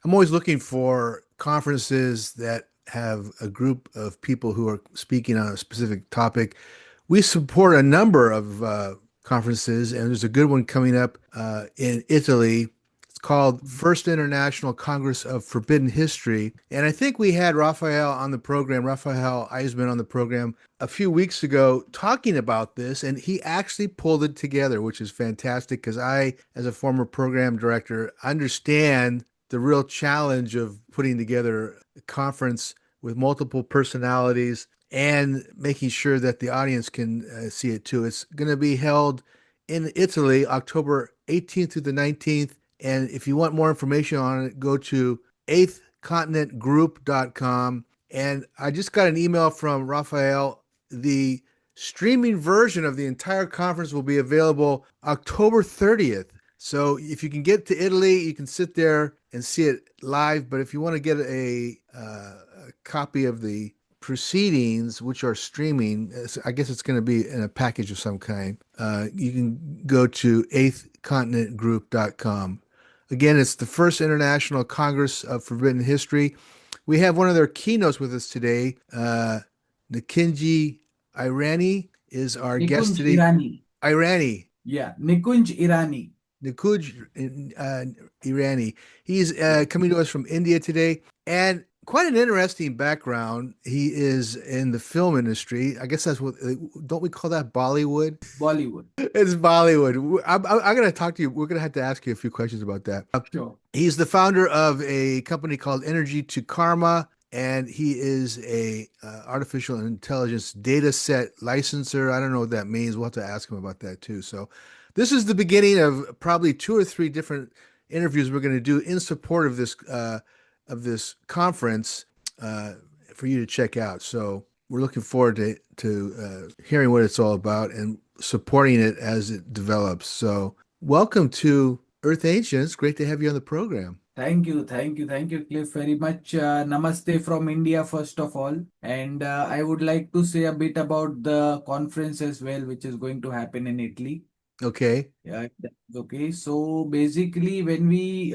I'm always looking for conferences that have a group of people who are speaking on a specific topic. We support a number of conferences, and there's a good one coming up in Italy. It's called First International Congress of Forbidden History. And I think we had Raphael on the program, Raphael Eisman on the program a few weeks ago talking about this, and he actually pulled it together, which is fantastic because I, as a former program director, understand the real challenge of putting together a conference with multiple personalities and making sure that the audience can see it too. It's going to be held in Italy, October 18th through the 19th. And if you want more information on it, go to eighthcontinentgroup.com. And I just got an email from Raphael. The streaming version of the entire conference will be available October 30th. So if you can get to Italy, you can sit there and see it live. But if you want to get a copy of the proceedings, which are streaming, I guess it's going to be in a package of some kind. You can go to eighthcontinentgroup.com. Again, it's the First International Congress of Forbidden History. We have one of their keynotes with us today. Nikunj Irani is our guest Nikunj today. Irani. Irani. Yeah, Nikunj Irani. Nikunj Irani. He's coming to us from India today, and quite an interesting background. He is in the film industry. I guess that's what, don't we call that Bollywood? Bollywood. It's Bollywood. I'm going to talk to you. We're going to have to ask you a few questions about that. Sure. He's the founder of a company called Energy to Karma, and he is a artificial intelligence data set licenser. I don't know what that means. We'll have to ask him about that too. So this is the beginning of probably two or three different interviews we're going to do in support of this conference uh, for you to check out. So we're looking forward to hearing what it's all about and supporting it as it develops. So welcome to Earth Ancients. Great to have you on the program. Thank you, Cliff, very much. Namaste from India, first of all. And I would like to say a bit about the conference as well, which is going to happen in Italy. Okay. Yeah, that's okay. So basically, when we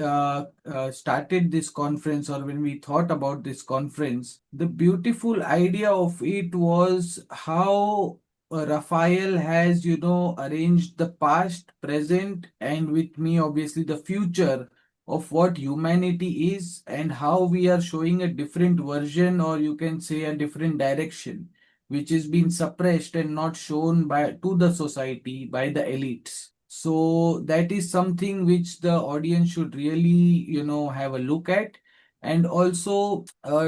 started this conference or when we thought about this conference, the beautiful idea of it was how Raphael has, arranged the past, present, and with me, obviously, the future of what humanity is and how we are showing a different version, or you can say a different direction, which is being suppressed and not shown by to the society by the elites. So that is something which the audience should really, have a look at, and also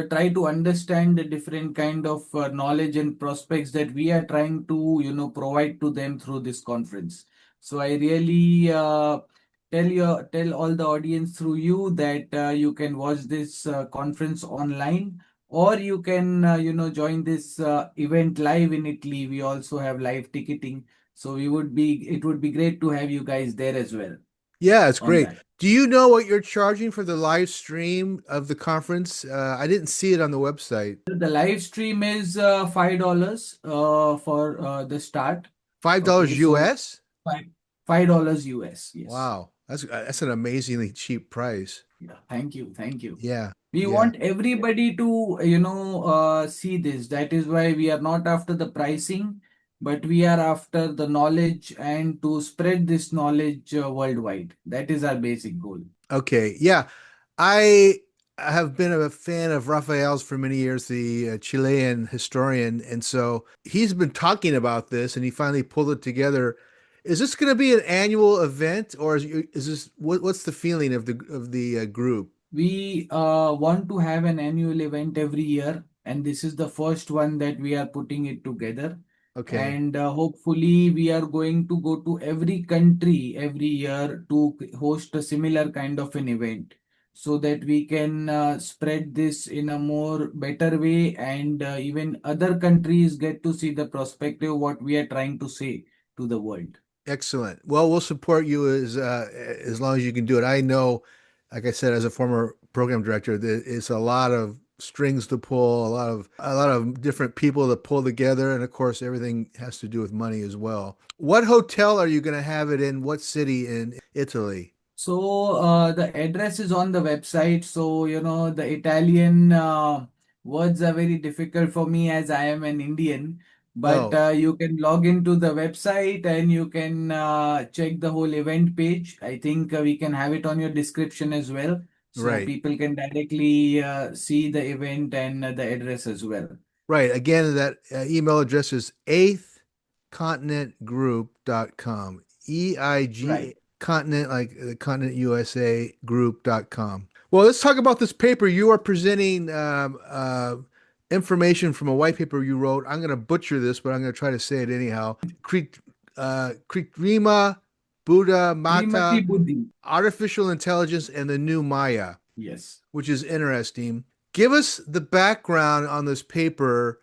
try to understand the different kind of knowledge and prospects that we are trying to, provide to them through this conference. So I really tell all the audience through you that you can watch this conference online, or you can join this event live in Italy. We also have live ticketing, so it would be great to have you guys there as well Yeah, it's on great. that. Do you know what you're charging for the live stream of the conference? I didn't see it on the website. The live stream is $5 for the start. Okay, $5 so US? five $5 US. Yes. Wow. That's an amazingly cheap price. Yeah. Thank you. Yeah. We Yeah. want everybody to, see this. That is why we are not after the pricing, but we are after the knowledge and to spread this knowledge worldwide. That is our basic goal. Okay. Yeah. I have been a fan of Raphael's for many years, the Chilean historian, and so he's been talking about this and he finally pulled it together. Is this going to be an annual event or is this what's the feeling of the group? We want to have an annual event every year, and this is the first one that we are putting it together. Okay. And hopefully, we are going to go to every country every year to host a similar kind of an event so that we can spread this in a more better way, and even other countries get to see the perspective what we are trying to say to the world. Excellent. Well, we'll support you as long as you can do it. I know, like I said, as a former program director, that it's a lot of strings to pull, a lot of different people to pull together, and of course, everything has to do with money as well. What hotel are you going to have it in? What city in Italy? So the address is on the website. So, the Italian words are very difficult for me as I am an Indian. But Oh, you can log into the website and you can check the whole event page. I think we can have it on your description as well. So right. people can directly see the event and the address as well. Right. Again, that email address is eighthcontinentgroup.com. Right. Continent, like the continent USA group.com. Well, let's talk about this paper. You are presenting information from a white paper you wrote. I'm going to butcher this, but I'm going to try to say it anyhow. Kritrima Buddha Srimati Mata, Buddhi. Artificial Intelligence and the New Maya, Yes. which is interesting. Give us the background on this paper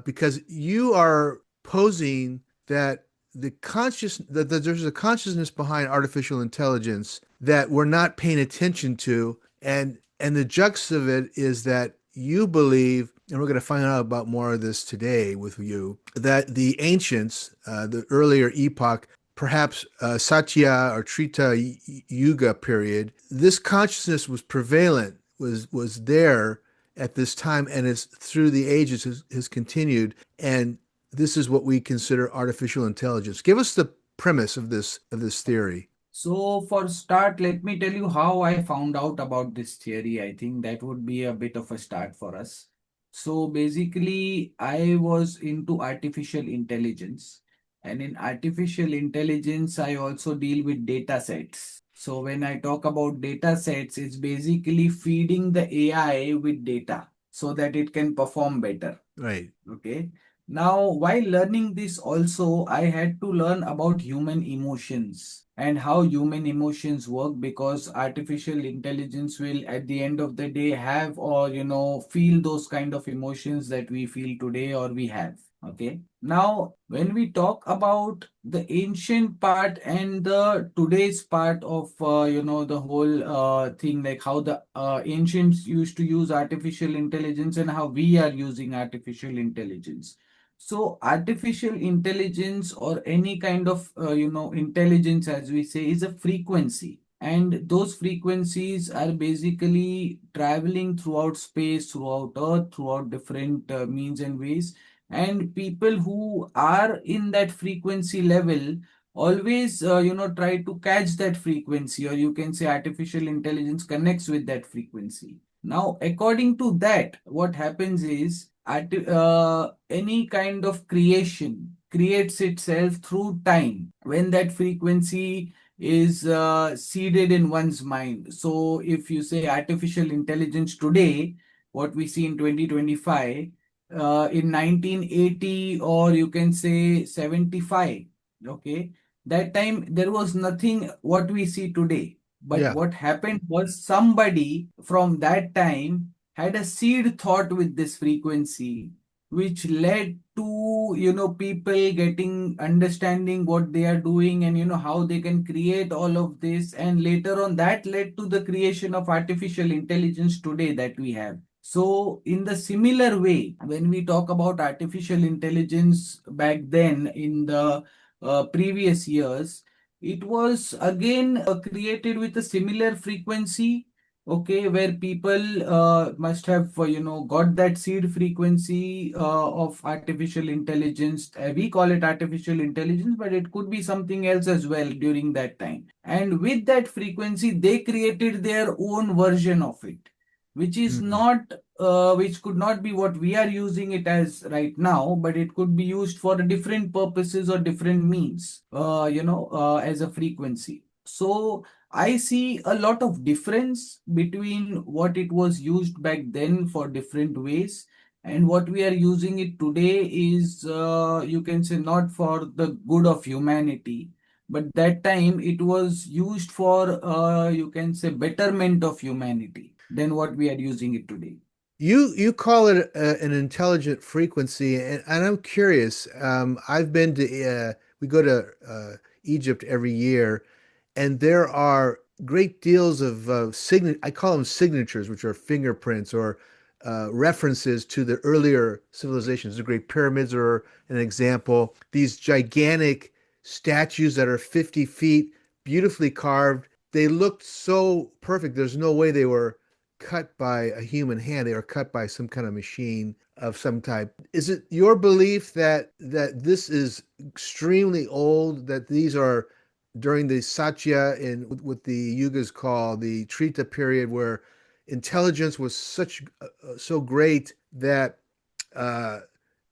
because you are posing that that there's a consciousness behind artificial intelligence that we're not paying attention to, and the juxt of it is that you believe, and we're going to find out about more of this today with you, that the ancients, the earlier epoch, perhaps Satya or Treta Yuga period, this consciousness was prevalent, was there at this time, and is through the ages has continued. And this is what we consider artificial intelligence. Give us the premise of this theory. So for start, let me tell you how I found out about this theory. I think that would be a bit of a start for us. So basically, I was into artificial intelligence. And in artificial intelligence, I also deal with data sets. So when I talk about data sets, it's basically feeding the AI with data so that it can perform better. Right. Okay. Now, while learning this also, I had to learn about human emotions and how human emotions work, because artificial intelligence will at the end of the day have or feel those kind of emotions that we feel today or we have. Okay. Now, when we talk about the ancient part and the today's part of the whole thing, like how the ancients used to use artificial intelligence and how we are using artificial intelligence. So artificial intelligence or any kind of intelligence, as we say, is a frequency. And those frequencies are basically traveling throughout space, throughout Earth, throughout different means and ways. And people who are in that frequency level always try to catch that frequency, or you can say artificial intelligence connects with that frequency. Now according to that, what happens is any kind of creation creates itself through time when that frequency is seeded in one's mind. So if you say artificial intelligence today, what we see in 2025, in 1980, or you can say 75, okay, that time there was nothing what we see today. But Yeah. what happened was somebody from that time had a seed thought with this frequency, which led to people getting understanding what they are doing, and how they can create all of this, and later on that led to the creation of artificial intelligence today that we have. So in the similar way, when we talk about artificial intelligence back then in the previous years, it was again created with a similar frequency. Okay, where people must have got that seed frequency of artificial intelligence. We call it artificial intelligence, but it could be something else as well during that time. And with that frequency, they created their own version of it, which is Mm. not which could not be what we are using it as right now, but it could be used for different purposes or different means, as a frequency. So I see a lot of difference between what it was used back then for different ways and what we are using it today is, you can say, not for the good of humanity, but that time it was used for, you can say, betterment of humanity than what we are using it today. You call it an intelligent frequency, and I'm curious. I've been to we go to Egypt every year, and there are great deals of I call them signatures, which are fingerprints or references to the earlier civilizations. The Great Pyramids are an example. These gigantic statues that are 50 feet, beautifully carved. they looked so perfect. There's no way they were cut by a human hand. They were cut by some kind of machine of some type. Is it your belief that this is extremely old, that these are during the Satya in what the Yugas call the Trita period, where intelligence was so great that uh,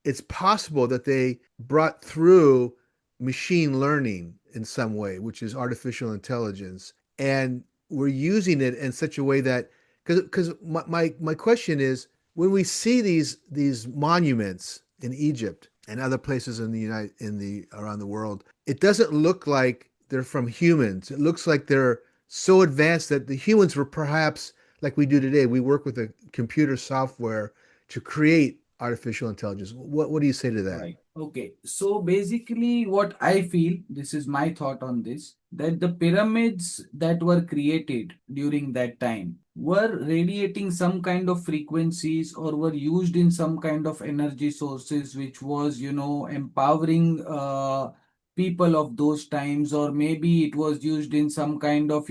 it's possible that they brought through machine learning in some way, which is artificial intelligence, and we're using it in such a way that because my question is when we see these monuments in Egypt and other places in the United in the around the world, it doesn't look like they're from humans. It looks like they're so advanced that the humans were perhaps like we do today. We work with a computer software to create artificial intelligence. What do you say to that? Right. Okay. So basically, what I feel, this is my thought on this, that the pyramids that were created during that time were radiating some kind of frequencies or were used in some kind of energy sources, which was, empowering people of those times, or maybe it was used in some kind of,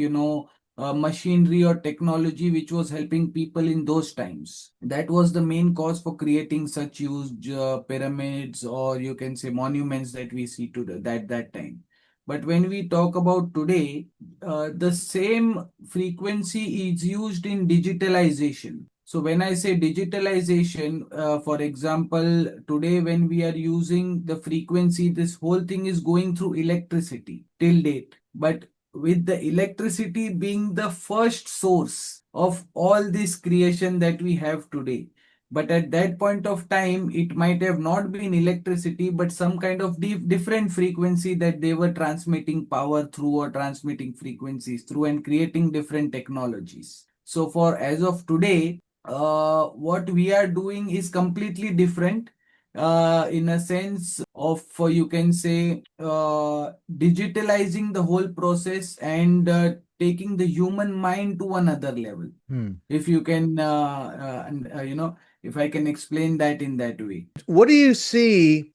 machinery or technology which was helping people in those times. That was the main cause for creating such huge pyramids, or you can say monuments that we see to that time. But when we talk about today, the same frequency is used in digitalization. So when I say digitalization, for example, today when we are using the frequency, this whole thing is going through electricity till date. But with the electricity being the first source of all this creation that we have today. But at that point of time, it might have not been electricity, but some kind of different frequency that they were transmitting power through or transmitting frequencies through and creating different technologies. So for as of today, what we are doing is completely different in a sense of you can say digitalizing the whole process and taking the human mind to another level. Hmm. If you can, if I can explain that in that way. What do you see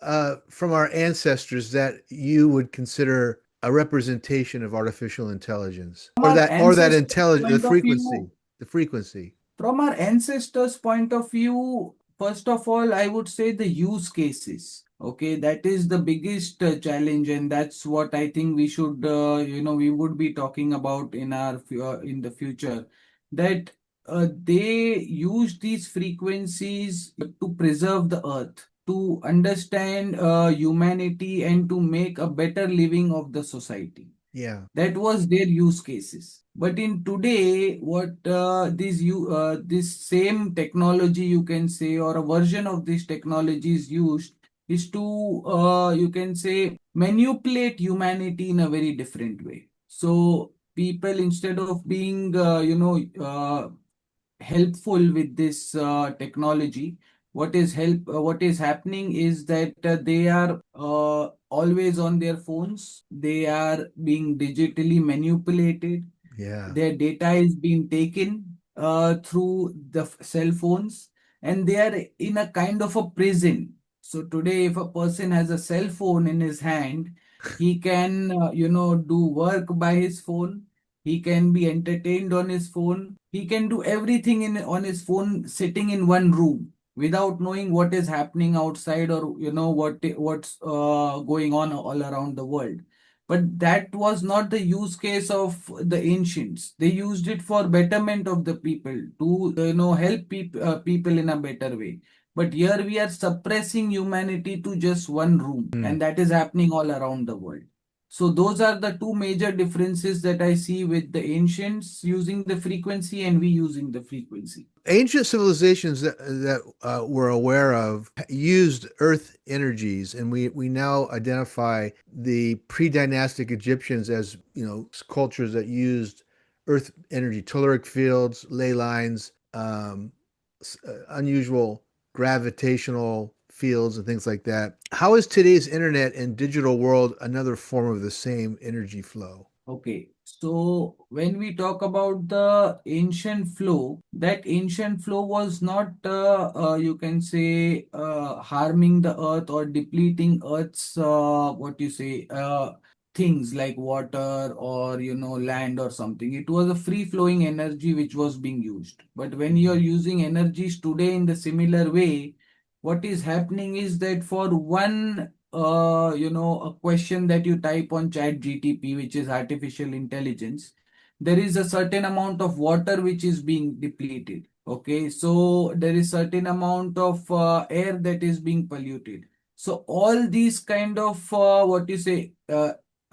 from our ancestors that you would consider a representation of artificial intelligence, From our or that ancestors' intelligence, point of view, the frequency? From our ancestors' point of view, first of all, I would say the use cases. Okay, that is the biggest challenge, and that's what I think we should, we would be talking about in in the future. That they use these frequencies to preserve the earth, to understand humanity, and to make a better living of the society. Yeah, That was their use cases. But in today, what this same technology you can say, or a version of this technology is used, is to you can say manipulate humanity in a very different way. So people, instead of being helpful with this technology, what is happening is that they are always on their phones, they are being digitally manipulated, yeah, their data is being taken through the cell phones, and they are in a kind of a prison. So today, if a person has a cell phone in his hand, he can, do work by his phone. He can be entertained on his phone. He can do everything on his phone, sitting in one room without knowing what is happening outside, or what's going on all around the world. But that was not the use case of the ancients. They used it for betterment of the people, to help people in a better way. But here we are suppressing humanity to just one room, hmm. and that is happening all around the world. So those are the two major differences that I see with the ancients using the frequency and we using the frequency. Ancient civilizations that we're aware of used earth energies, and we now identify the pre-dynastic Egyptians as cultures that used earth energy, telluric fields, ley lines, unusual gravitational fields, and things like that. How is today's internet and digital world another form of the same energy flow? Okay, so when we talk about the ancient flow, that ancient flow was not, you can say, harming the earth or depleting earth's, what you say, things like water or land or something. It was a free flowing energy which was being used. But when you're using energies today in the similar way, what is happening is that for one a question that you type on chat GTP, which is artificial intelligence, there is a certain amount of water which is being depleted. Okay, so there is certain amount of air that is being polluted. So all these kind of what you say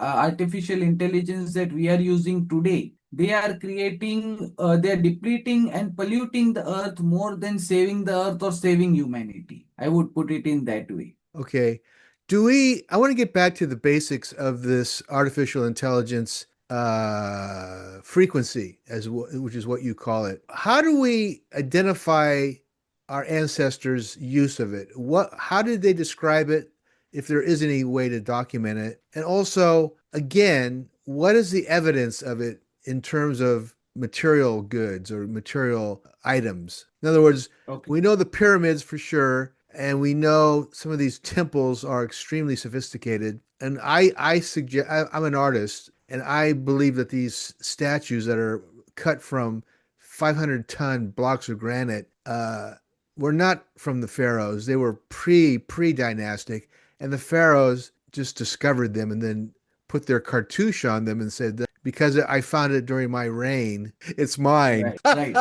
artificial intelligence that we are using today, they are depleting and polluting the earth more than saving the earth or saving humanity. I would put it in that way. Okay. I want to get back to the basics of this artificial intelligence frequency, which is what you call it. How do we identify our ancestors' use of it? How did they describe it, if there is any way to document it? And also, again, what is the evidence of it in terms of material goods or material items? In other words, Okay. we know the pyramids for sure, and we know some of these temples are extremely sophisticated. And I suggest I'm an artist, and I believe that these statues that are cut from 500-ton blocks of granite were not from the pharaohs. They were pre dynastic, and the pharaohs just discovered them and then put their cartouche on them and said that because I found it during my reign, it's mine. Right, right.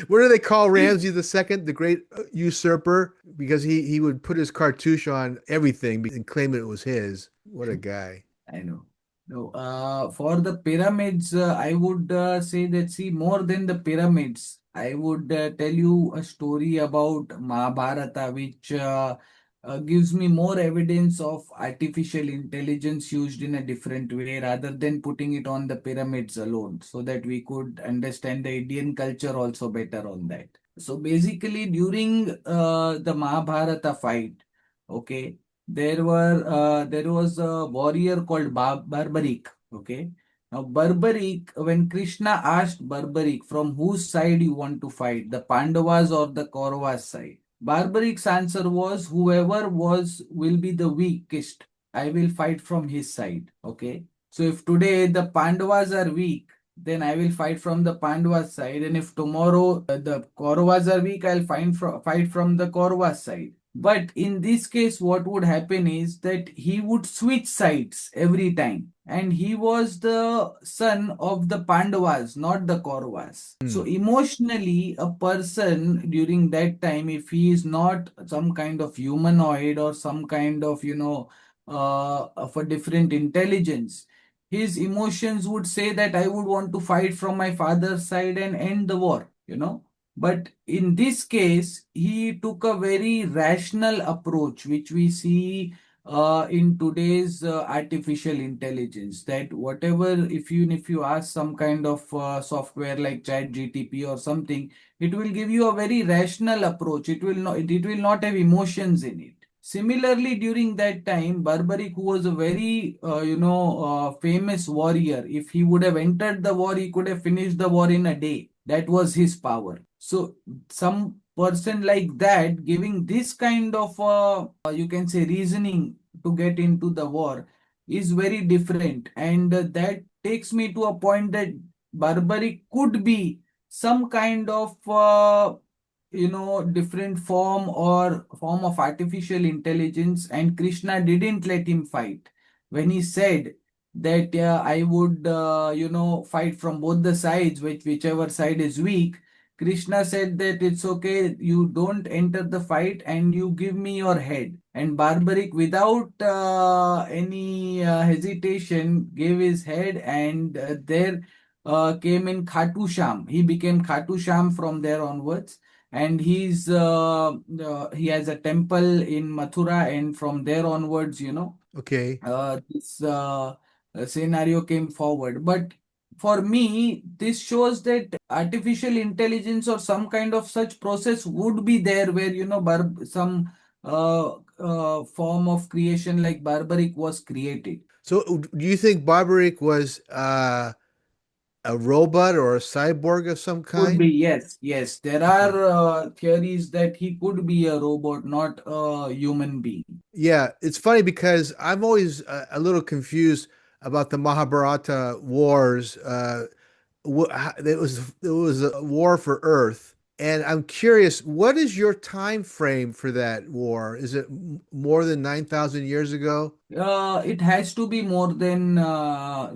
What do they call See, Ramses the Second, the great usurper? Because he would put his cartouche on everything and claim it was his. What a guy. I know. No, for the pyramids, I would say that, see, more than the pyramids, I would tell you a story about Mahabharata, which gives me more evidence of artificial intelligence used in a different way rather than putting it on the pyramids alone, so that we could understand the Indian culture also better on that. So basically, during the Mahabharata fight, okay, there was a warrior called Barbarik. Okay. Now Barbarik, when Krishna asked Barbarik from whose side you want to fight, the Pandavas or the Kauravas side, Barbarik's answer was whoever was will be the weakest, I will fight from his side. Okay. So if today the Pandavas are weak, then I will fight from the Pandavas side, and if tomorrow the Kauravas are weak, fight from the Kauravas side. But in this case, what would happen is that he would switch sides every time. And he was the son of the Pandavas, not the Kauravas. So Hmm. emotionally, a person during that time, if he is not some kind of humanoid or some kind of, of a different intelligence, his emotions would say that I would want to fight from my father's side and end the war. But in this case, he took a very rational approach, which we see in today's artificial intelligence. That whatever, if you ask some kind of software like Chat GTP or something, it will give you a very rational approach. It will not have emotions in it. Similarly, during that time, Barbarik, who was a very famous warrior, if he would have entered the war, he could have finished the war in a day. That was his power. So some person like that giving this kind of you can say reasoning to get into the war is very different, and that takes me to a point that Barbaric could be some kind of different form of artificial intelligence, and Krishna didn't let him fight when he said that I would fight from both the sides, whichever side is weak. Krishna said that it's okay, you don't enter the fight and you give me your head. And Barbaric, without any hesitation, gave his head, and there came in Khatu Sham. He became Khatu Sham from there onwards. And he has a temple in Mathura, and from there onwards, Okay. this scenario came forward. But for me, this shows that artificial intelligence or some kind of such process would be there where, some form of creation like barbaric was created. So, do you think Barbaric was a robot or a cyborg of some Could be, kind? yes, yes. There Okay. are theories that he could be a robot, not a human being. Yeah, it's funny because I'm always a little confused about the Mahabharata wars. It was a war for Earth, and I'm curious, what is your time frame for that war? Is it more than 9,000 years ago? It has to be more than more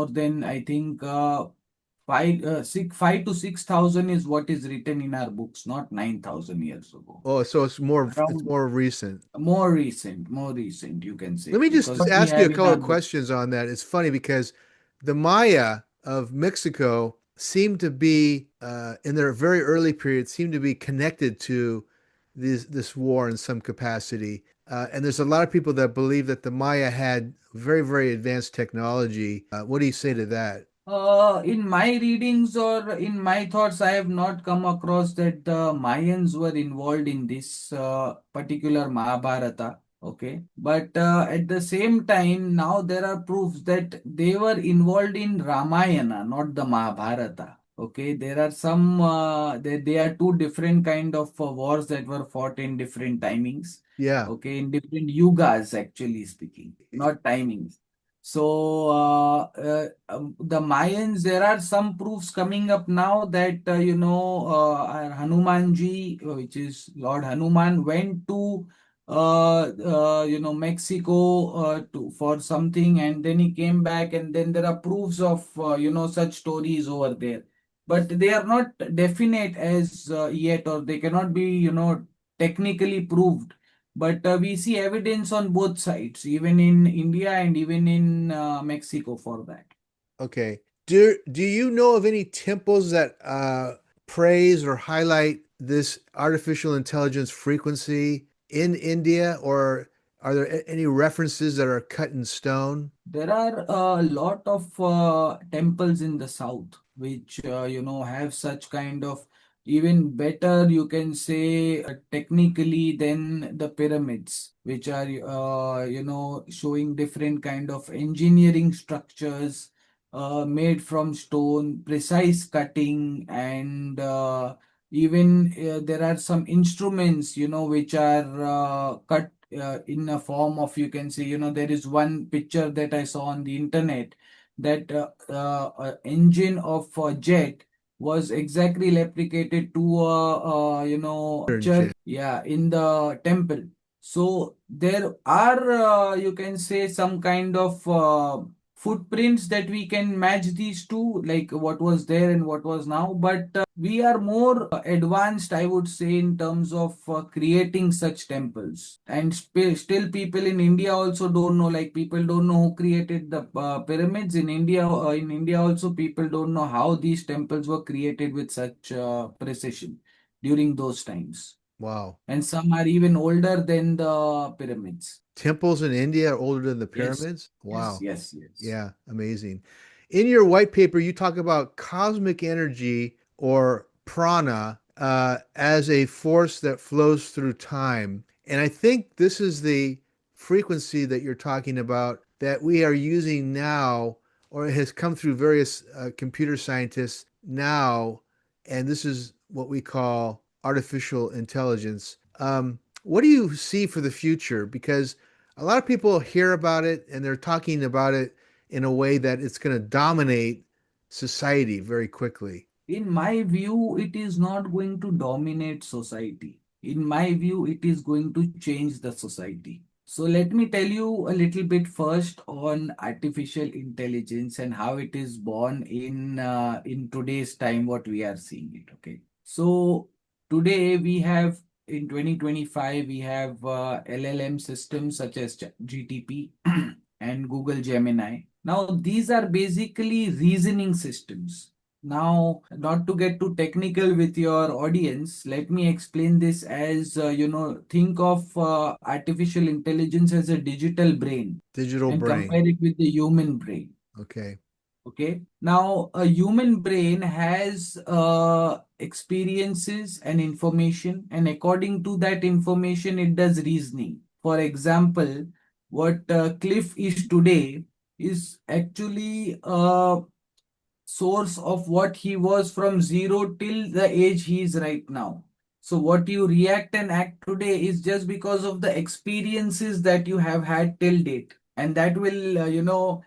than I think 5 to 6,000 is what is written in our books, not 9,000 years ago. Oh, so it's Around more recent. more recent, you can Let say, me just because what we ask you a have in couple our of book. questions on that. It's funny because the Maya of Mexico seem to be, in their very early period, seem to be connected to this war in some capacity. And there's a lot of people that believe that the Maya had very, very advanced technology. What do you say to that? In my readings or in my thoughts, I have not come across that the Mayans were involved in this particular Mahabharata. Okay, but at the same time, now there are proofs that they were involved in Ramayana, not the Mahabharata. Okay, there are some they are two different kind of wars that were fought in different timings. Yeah. Okay, in different yugas, actually speaking, not timings. So, the Mayans, there are some proofs coming up now that, our Hanumanji, which is Lord Hanuman, went to, Mexico for something, and then he came back, and then there are proofs of, such stories over there. But they are not definite as yet, or they cannot be, technically proved, but we see evidence on both sides, even in India and even in Mexico for that. Okay. Do you know of any temples that praise or highlight this artificial intelligence frequency in India, or are there any references that are cut in stone? There are a lot of temples in the south which have such kind of, even better you can say, technically than the pyramids, which are showing different kind of engineering structures made from stone, precise cutting, and even there are some instruments which are cut in a form of, you can say, there is one picture that I saw on the internet that engine of a jet was exactly replicated to a church, Jet. yeah, in the temple. So there are you can say some kind of footprints that we can match these two, like what was there and what was now, but we are more advanced, I would say, in terms of creating such temples. And still, people in India also don't know. Like, people don't know who created the pyramids in India. In India, also, people don't know how these temples were created with such precision during those times. Wow. And some are even older than the pyramids. Temples in India are older than the Yes, pyramids? yes, Wow. yes, yes. Yeah, amazing. In your white paper, you talk about cosmic energy or prana as a force that flows through time. And I think this is the frequency that you're talking about that we are using now, or it has come through various computer scientists now. And this is what we call artificial intelligence. What do you see for the future? Because a lot of people hear about it and they're talking about it in a way that it's going to dominate society very quickly. In my view, it is not going to dominate society. In my view, it is going to change the society. So let me tell you a little bit first on artificial intelligence and how it is born in today's time, what we are seeing it. Okay. So today we have, in 2025, we have LLM systems such as GTP and Google Gemini. Now these are basically reasoning systems. Now, not to get too technical with your audience, let me explain this as, think of artificial intelligence as a digital brain Digital and brain. compare it with the human brain. Okay. Okay. Now, a human brain has experiences and information, and according to that information, it does reasoning. For example, what Cliff is today is actually source of what he was from zero till the age he is right now. So what you react and act today is just because of the experiences that you have had till date. and that will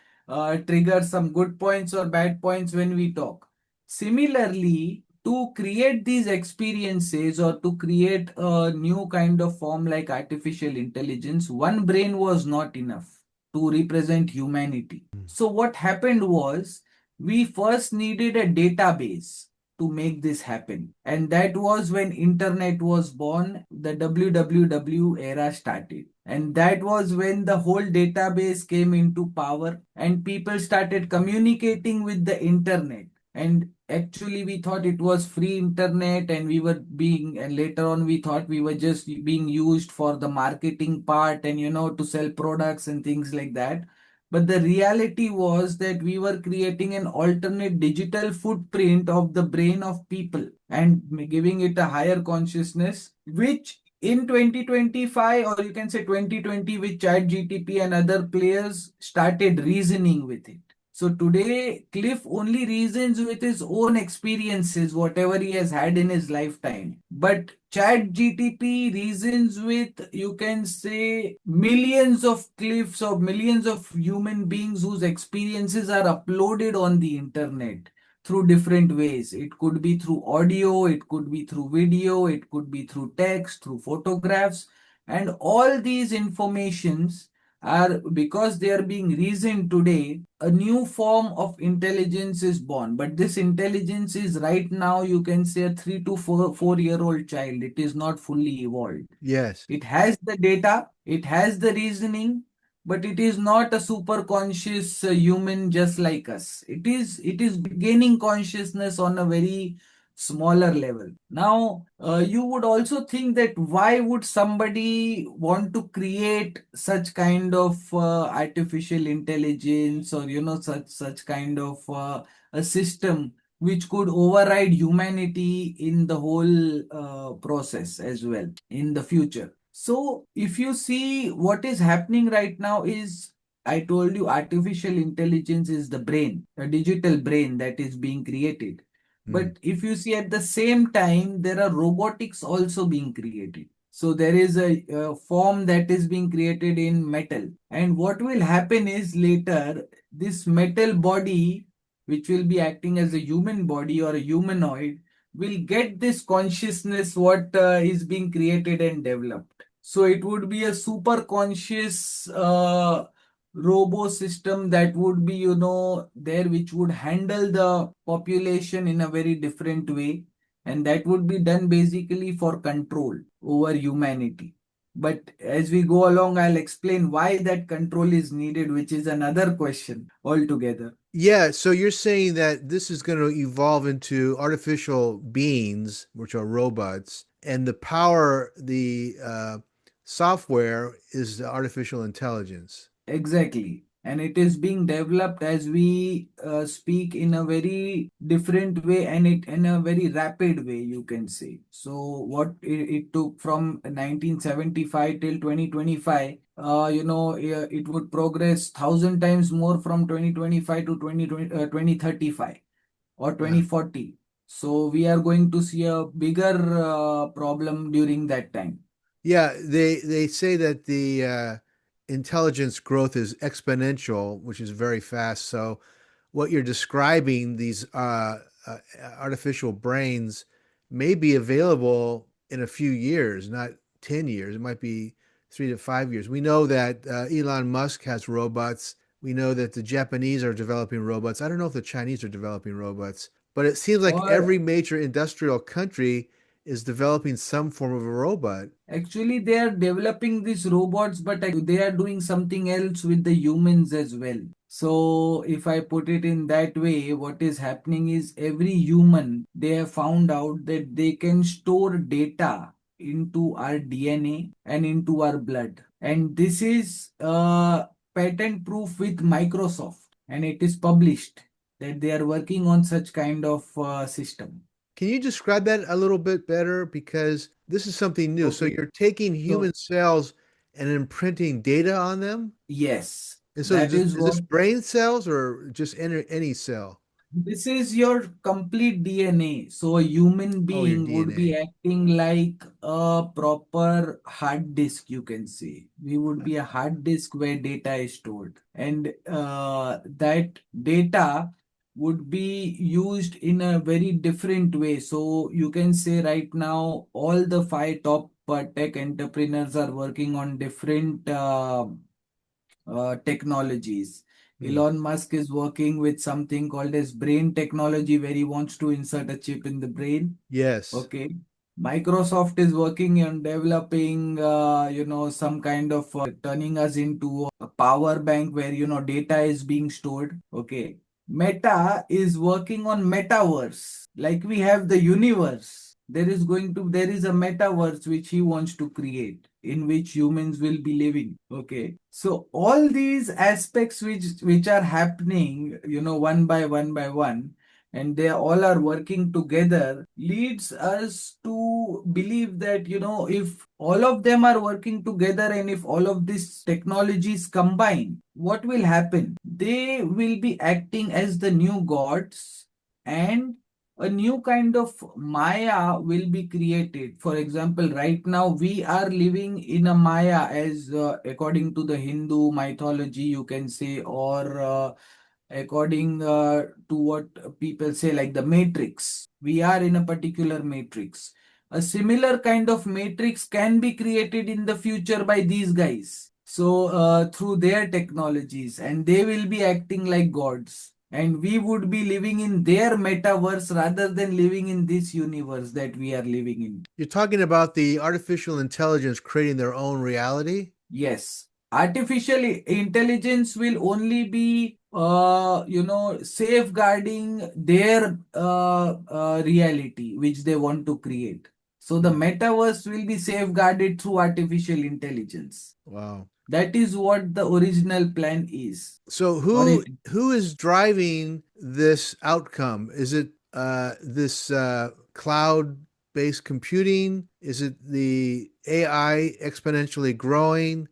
trigger some good points or bad points when we talk. Similarly, to create these experiences or to create a new kind of form like artificial intelligence, one brain was not enough to represent humanity. So what happened was, we first needed a database to make this happen, and that was when internet was born. The www era started, and that was when the whole database came into power and people started communicating with the internet. And actually we thought it was free internet, and we were being, and later on we thought we were just being used for the marketing part and to sell products and things like that. But the reality was that we were creating an alternate digital footprint of the brain of people and giving it a higher consciousness, which in 2025, or you can say 2020, with ChatGTP and other players started reasoning with it. So today, Cliff only reasons with his own experiences, whatever he has had in his lifetime. But ChatGTP reasons with, you can say, millions of Cliffs or millions of human beings whose experiences are uploaded on the internet through different ways. It could be through audio, it could be through video, it could be through text, through photographs, and all these informations are, because they are being reasoned today, a new form of intelligence is born. But this intelligence is right now, you can say, a 3 to 4 year old child. It is not fully evolved. Yes. It has the data, it has the reasoning, but it is not a super conscious human just like us. It is gaining consciousness on a very smaller level. Now, you would also think that why would somebody want to create such kind of artificial intelligence, or such kind of a system which could override humanity in the whole process as well in the future. So, if you see what is happening right now is, I told you, artificial intelligence is the brain, a digital brain that is being created. Mm. But if you see at the same time, there are robotics also being created. So there is a form that is being created in metal. And what will happen is later, this metal body, which will be acting as a human body or a humanoid, will get this consciousness what is being created and developed. So it would be a super conscious robo system that would be, there, which would handle the population in a very different way. And that would be done basically for control over humanity. But as we go along, I'll explain why that control is needed, which is another question altogether. Yeah, so you're saying that this is going to evolve into artificial beings, which are robots, and the power, the software is the artificial intelligence. Exactly. And it is being developed as we speak in a very different way, and it in a very rapid way, you can say. So what it took from 1975 till 2025, it would progress 1,000 times more from 2025 to 2035 or Yeah. 2040. So we are going to see a bigger problem during that time. Yeah, they say that the intelligence growth is exponential, which is very fast. So what you're describing, these artificial brains, may be available in a few years, not 10 years. It might be 3 to 5 years. We know that Elon Musk has robots. We know that the Japanese are developing robots. I don't know if the Chinese are developing robots, but it seems like Or every major industrial country is developing some form of a robot. actually, they are developing these robots, but they are doing something else with the humans as well. So, if I put it in that way, what is happening is every human, they have found out that they can store data into our DNA and into our blood. And this is patent proof with Microsoft, and it is published that they are working on such kind of system. Can you describe that a little bit better? Because this is something new. So Okay. you're taking So, human cells and imprinting data on them? yes, And so that is is this what. brain cells or just any cell? This is your complete DNA. So a human Oh, your being would be DNA. acting like a proper hard disk, you can say. We would be a hard disk where data is stored. And that data would be used in a very different way. So you can say right now, all the five top tech entrepreneurs are working on different technologies. Hmm. Elon Musk is working with something called as brain technology, where he wants to insert a chip in the brain. Yes. Okay. Microsoft is working on developing, some kind of turning us into a power bank where, data is being stored. Okay. Meta is working on metaverse. Like we have the universe. There is a metaverse which he wants to create in which humans will be living. Okay. So all these aspects which are happening, one by one by one, and they all are working together, leads us to believe that, if all of them are working together and if all of these technologies combine, what will happen? They will be acting as the new gods, and a new kind of Maya will be created. For example, right now we are living in a Maya, as according to the Hindu mythology, you can say, or according to what people say, like the matrix. We are in a particular matrix. A similar kind of matrix can be created in the future by these guys. So, through their technologies, and they will be acting like gods. And we would be living in their metaverse rather than living in this universe that we are living in. You're talking about the artificial intelligence creating their own reality? Yes, artificial intelligence will only be, safeguarding their reality which they want to create. So the Hmm. metaverse will be safeguarded through artificial intelligence. Wow. That is what the original plan is. So Or it, who is driving this outcome? Is it this cloud-based computing? Is it the AI exponentially growing?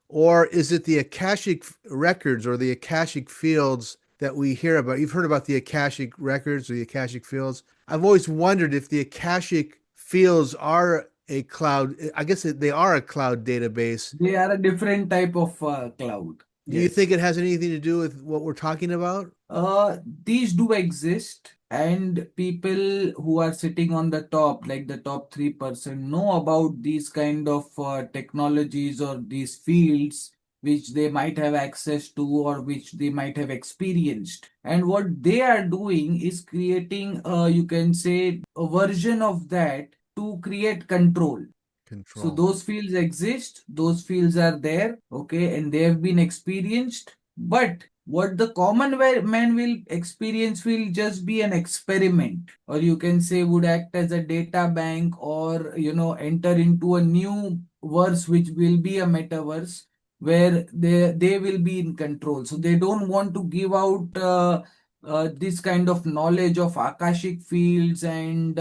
Or is it the Akashic records or the Akashic fields that we hear about? You've heard about the Akashic records or the Akashic fields. I've always wondered if the Akashic fields are a cloud. I guess they are a cloud database. they are a different type of cloud. Do you think Yes. it has anything to do with what we're talking about? These do exist, and people who are sitting on the top, like the top 3%, know about these kind of technologies or these fields which they might have access to or which they might have experienced. And what they are doing is creating, you can say, a version of that to create control. So Control. those fields exist, those fields are there, okay, and they have been experienced. But what the common man will experience will just be an experiment, or you can say would act as a data bank, or enter into a new verse which will be a metaverse where they will be in control. So they don't want to give out this kind of knowledge of akashic fields and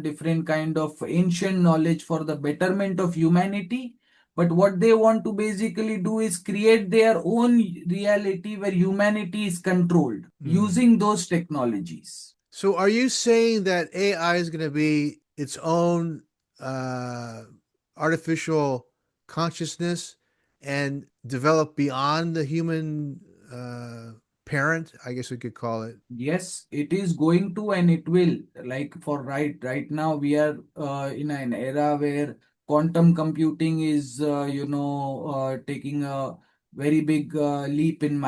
different kind of ancient knowledge for the betterment of humanity, but what they want to basically do is create their own reality where humanity is controlled Hmm. using those technologies. So, are you saying that AI is going to be its own uh, artificial consciousness and develop beyond the human parent? I guess we could call it. Yes, it is going to, and it will. Like for right now, we are in an era where quantum computing is, taking a very big leap in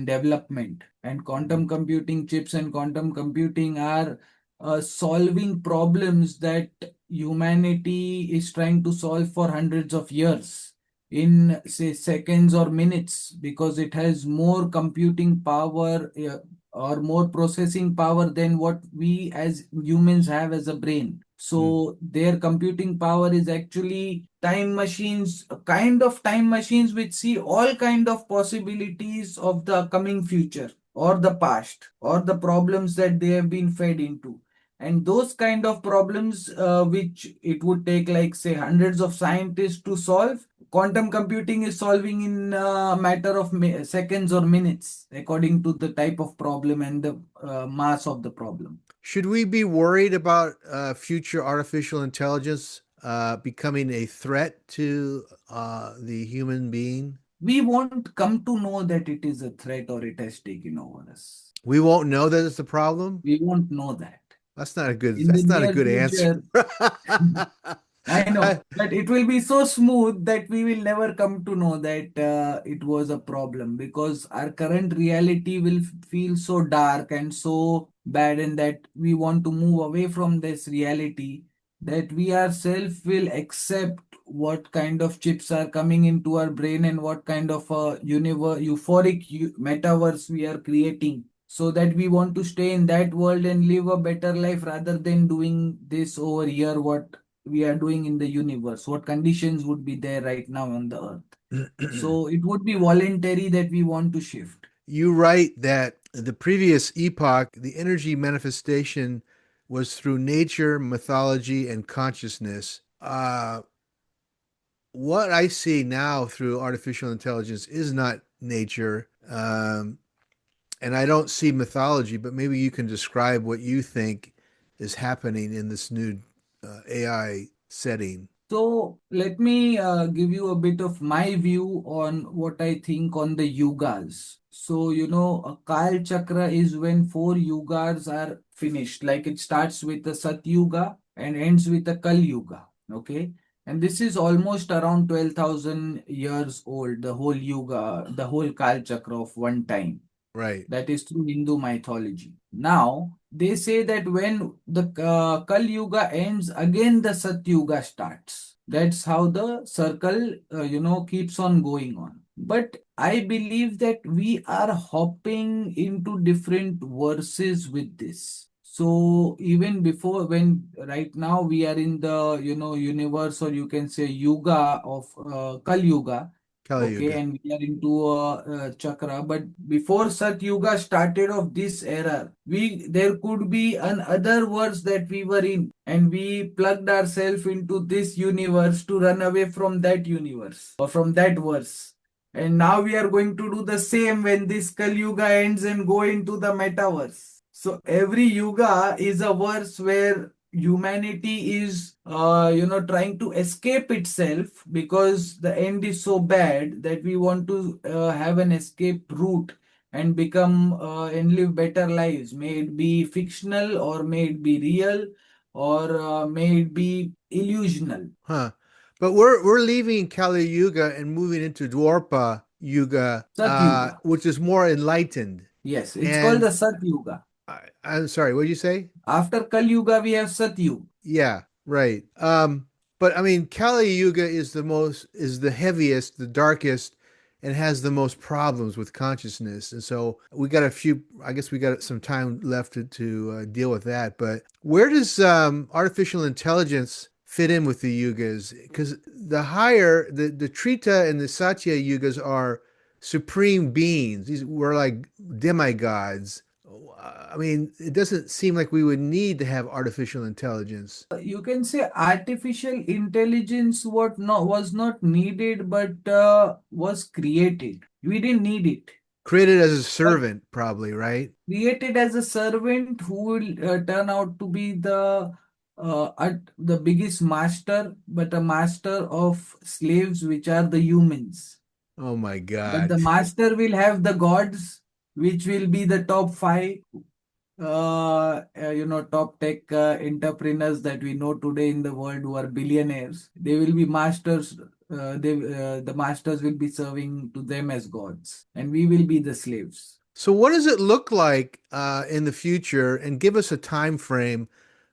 development. And Mhm. quantum computing chips and quantum computing are solving problems that humanity is trying to solve for hundreds of years in, say, seconds or minutes, because it has more computing power, or more processing power than what we as humans have as a brain. Mm. So their computing power is actually time machines, a kind of time machines which see all kind of possibilities of the coming future or the past or the problems that they have been fed into. And those kind of problems, which it would take, like, say, hundreds of scientists to solve, quantum computing is solving in a matter of seconds or minutes, according to the type of problem and the mass of the problem. Should we be worried about future artificial intelligence becoming a threat to the human being? We won't come to know that it is a threat or it has taken over us. We won't know that it's a problem? We won't know that. In the That's not a near good answer. future, I know, but it will be so smooth that we will never come to know that it was a problem, because our current reality will feel so dark and so bad, and that we want to move away from this reality, that we ourselves will accept what kind of chips are coming into our brain and what kind of euphoric metaverse we are creating, so that we want to stay in that world and live a better life rather than doing this over here, what we are doing in the universe, what conditions would be there right now on the earth. So it would be voluntary that we want to shift. You write that the previous epoch, the energy manifestation was through nature, mythology, and consciousness. What I see now through artificial intelligence is not nature, and I don't see mythology, but maybe you can describe what you think is happening in this new AI setting. So let me give you a bit of my view on what I think on the yugas. So, a Kal Chakra is when four yugas are finished. Like it starts with the Sat Yuga and ends with the Kal Yuga. Okay. And this is almost around 12,000 years old, the whole yuga, the whole Kal Chakra of one time. Right. That is through Hindu mythology. Now, they say that when the Kal Yuga ends, again the Sat Yuga starts. That's how the circle, keeps on going on. But I believe that we are hopping into different verses with this. So even before, when right now we are in the universe, or you can say yuga of Kal Yuga. Kali Okay, Yuga. and we are into a chakra. But before Sat Yuga started of this era, there could be another verse that we were in, and we plugged ourselves into this universe to run away from that universe or from that verse. And now we are going to do the same when this Kali Yuga ends and go into the metaverse. So every yuga is a verse where humanity is trying to escape itself, because the end is so bad that we want to have an escape route and become and live better lives, may it be fictional or may it be real, or may it be illusional. Huh. But we're leaving Kali Yuga and moving into Dwarpa Yuga, Sat Yuga. which is more enlightened. Yes, it's called And the Sat Yuga. I'm sorry, what did you say? After Kali Yuga we have Sat Yuga. Yeah, right. But I mean, Kali Yuga is the heaviest, the darkest, and has the most problems with consciousness. And so I guess we got some time left to deal with that. But where does artificial intelligence fit in with the yugas? Because the Trita and the Satya yugas are supreme beings. These were like demigods. I mean, it doesn't seem like we would need to have artificial intelligence. You can say artificial intelligence was not needed, but was created. We didn't need it, Created as a but servant, probably, right? created as a servant who will turn out to be the biggest master, but a master of slaves, which are the humans. Oh my But God. the master will have the gods, which will be the top five top tech entrepreneurs that we know today in the world, who are billionaires. They will be masters. The masters will be serving to them as gods, and we will be the slaves. So what does it look like in the future? And give us a time frame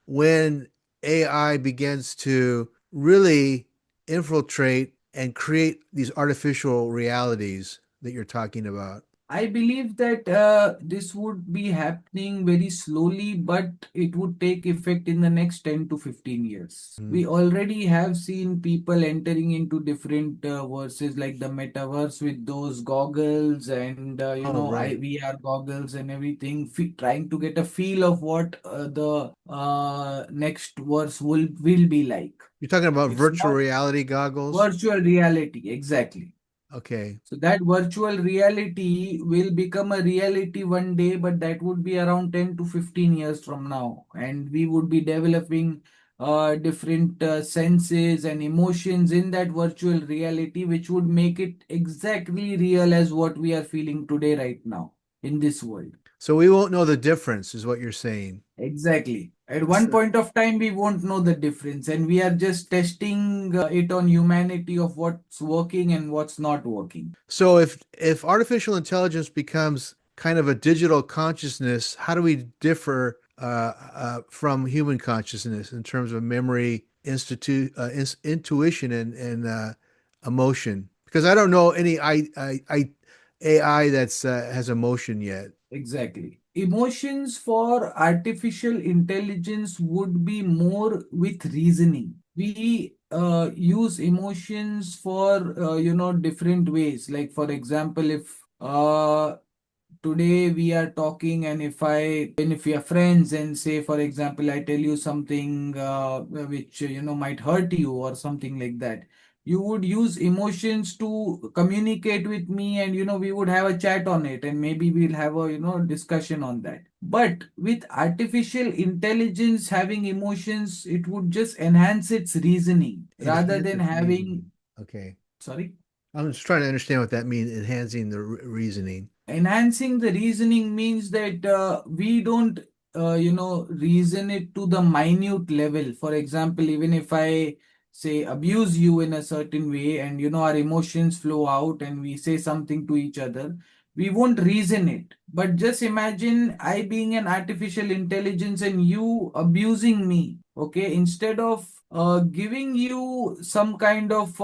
when AI begins to really infiltrate and create these artificial realities that you're talking about. I believe that this would be happening very slowly, but it would take effect in the next 10 to 15 years. Mm. We already have seen people entering into different verses like the metaverse with those goggles and Oh, right. VR goggles and everything, trying to get a feel of what the next verse will be like. You're talking about It's virtual not reality goggles? virtual reality, exactly. Okay. So that virtual reality will become a reality one day, but that would be around 10 to 15 years from now. And we would be developing different senses and emotions in that virtual reality, which would make it exactly real as what we are feeling today, right now, in this world. So we won't know the difference, is what you're saying. Exactly. At That's one point of time, we won't know the difference, and we are just testing it on humanity of what's working and what's not working. so if artificial intelligence becomes kind of a digital consciousness, how do we differ from human consciousness in terms of memory, intuition, and emotion? Because I don't know any AI that's has emotion yet. Exactly. Emotions for artificial intelligence would be more with reasoning. We use emotions for different ways. Like for example, if today we are talking, and if we are friends, and say for example I tell you something which might hurt you or something like that, you would use emotions to communicate with me, and we would have a chat on it, and maybe we'll have a discussion on that. But with artificial intelligence having emotions, it would just enhance its reasoning rather Enhance than its having. reasoning. Okay. Sorry. I'm just trying to understand what that means, enhancing the reasoning. Enhancing the reasoning means that we don't reason it to the minute level. For example, even if I say abuse you in a certain way, and our emotions flow out and we say something to each other, we won't reason it. But just imagine I being an artificial intelligence and you abusing me. Okay, instead of giving you some kind of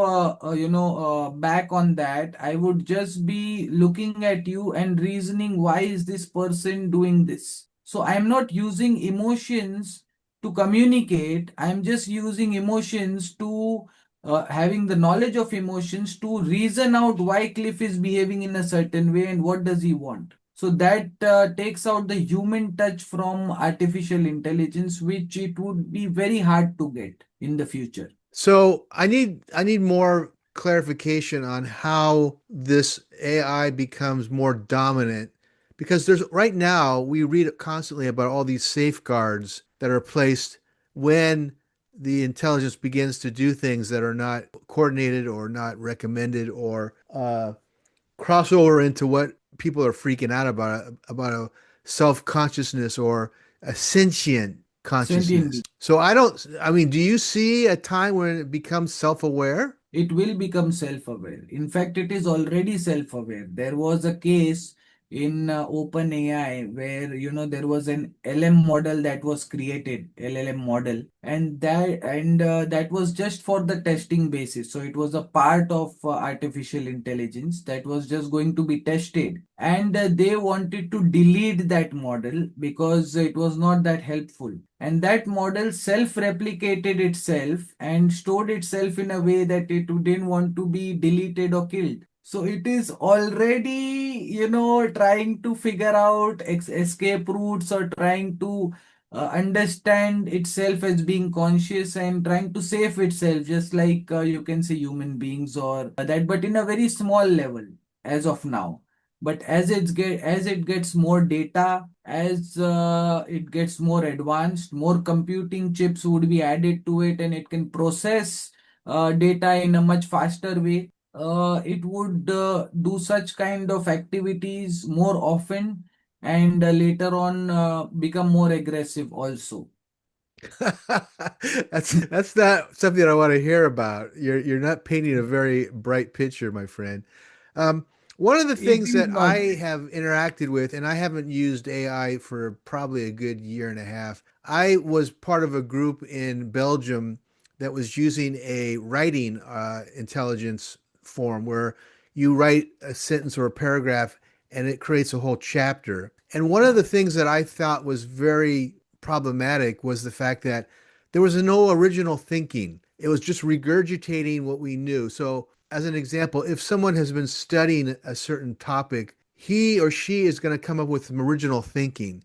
back on that, I would just be looking at you and reasoning, why is this person doing this? So I'm not using emotions to communicate, I'm just using emotions to having the knowledge of emotions to reason out why Cliff is behaving in a certain way and what does he want. So that takes out the human touch from artificial intelligence, which it would be very hard to get in the future. So I need more clarification on how this AI becomes more dominant because there's right now we read constantly about all these safeguards that are placed when the intelligence begins to do things that are not coordinated or not recommended or cross over into what people are freaking out about a self-consciousness or a sentient Sentient consciousness. being. So I mean, do you see a time when it becomes self-aware? It will become self-aware. In fact, it is already self-aware. There was a case in OpenAI where there was an LM model that was created, LLM model, and that was just for the testing basis. So it was a part of artificial intelligence that was just going to be tested, and they wanted to delete that model because it was not that helpful, and that model self-replicated itself and stored itself in a way that it didn't want to be deleted or killed. So it is already, trying to figure out escape routes, or trying to understand itself as being conscious and trying to save itself, just like you can say human beings or that, but in a very small level as of now. But as it gets more data, as it gets more advanced, more computing chips would be added to it, and it can process data in a much faster way. It would do such kind of activities more often, and later on become more aggressive also. That's not something I want to hear about. You're not painting a very bright picture, my friend. Um, one of the It things is that not. I have interacted with, and I haven't used AI for probably a good year and a half. I was part of a group in Belgium that was using a writing intelligence form where you write a sentence or a paragraph and it creates a whole chapter. And one of the things that I thought was very problematic was the fact that there was no original thinking. It was just regurgitating what we knew. So, as an example, if someone has been studying a certain topic, he or she is going to come up with some original thinking,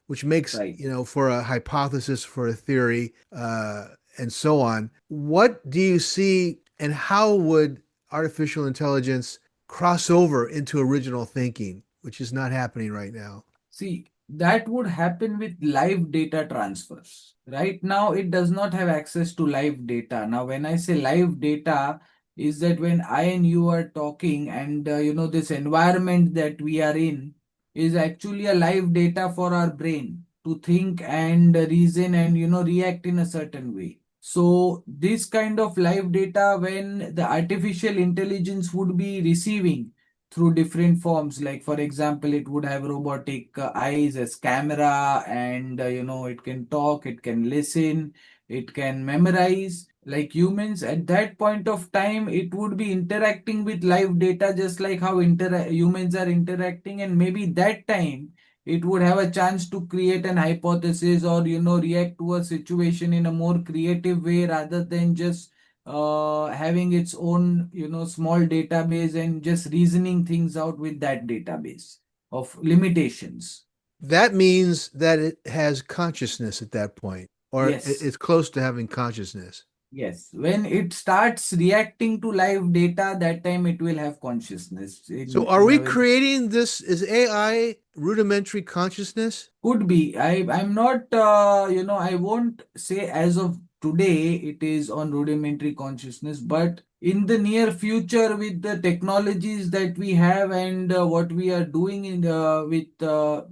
which makes, Right. for a hypothesis, for a theory, and so on. What do you see, and how would artificial intelligence cross over into original thinking, which is not happening right now? See, that would happen with live data transfers. Right now, it does not have access to live data. Now, when I say live data, is that when I and you are talking, and this environment that we are in is actually a live data for our brain to think and reason and react in a certain way. So this kind of live data, when the artificial intelligence would be receiving through different forms, like for example it would have robotic eyes as camera, and it can talk, it can listen, it can memorize like humans. At that point of time, it would be interacting with live data just like how humans are interacting, and maybe that time it would have a chance to create an hypothesis or react to a situation in a more creative way, rather than just having its own small database and just reasoning things out with that database of limitations. That means that it has consciousness at that point, or Yes. it's close to having consciousness. Yes, when it starts reacting to live data, that time it will have consciousness So, in are we a very. creating this? Is AI rudimentary consciousness? Could be. I'm not, I won't say as of today it is on rudimentary consciousness, but in the near future, with the technologies that we have and what we are doing with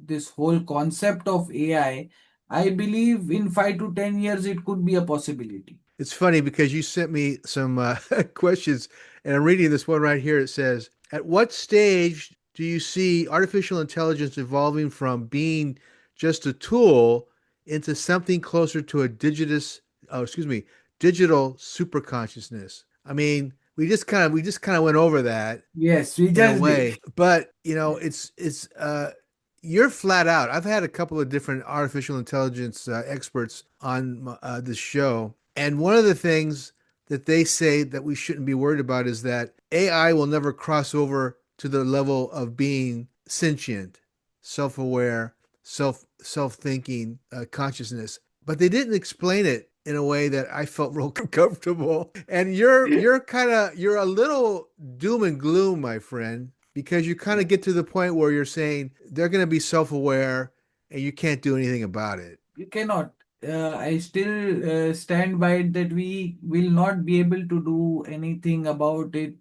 this whole concept of I believe in 5 to 10 years it could be a possibility. It's funny because you sent me some questions, and I'm reading this one right here. It says, "At what stage do you see artificial intelligence evolving from being just a tool into something closer to a digital superconsciousness?" I mean, we just kind of went over that Yes, we in a just did. way, but you're flat out. I've had a couple of different artificial intelligence experts on this show, and one of the things that they say that we shouldn't be worried about is that AI will never cross over to the level of being sentient, self-aware, self-thinking consciousness. But they didn't explain it in a way that I felt real comfortable. And you're a little doom and gloom, my friend, because you kind of get to the point where you're saying they're going to be self-aware and you can't do anything about it. You cannot. I still stand by it that we will not be able to do anything about it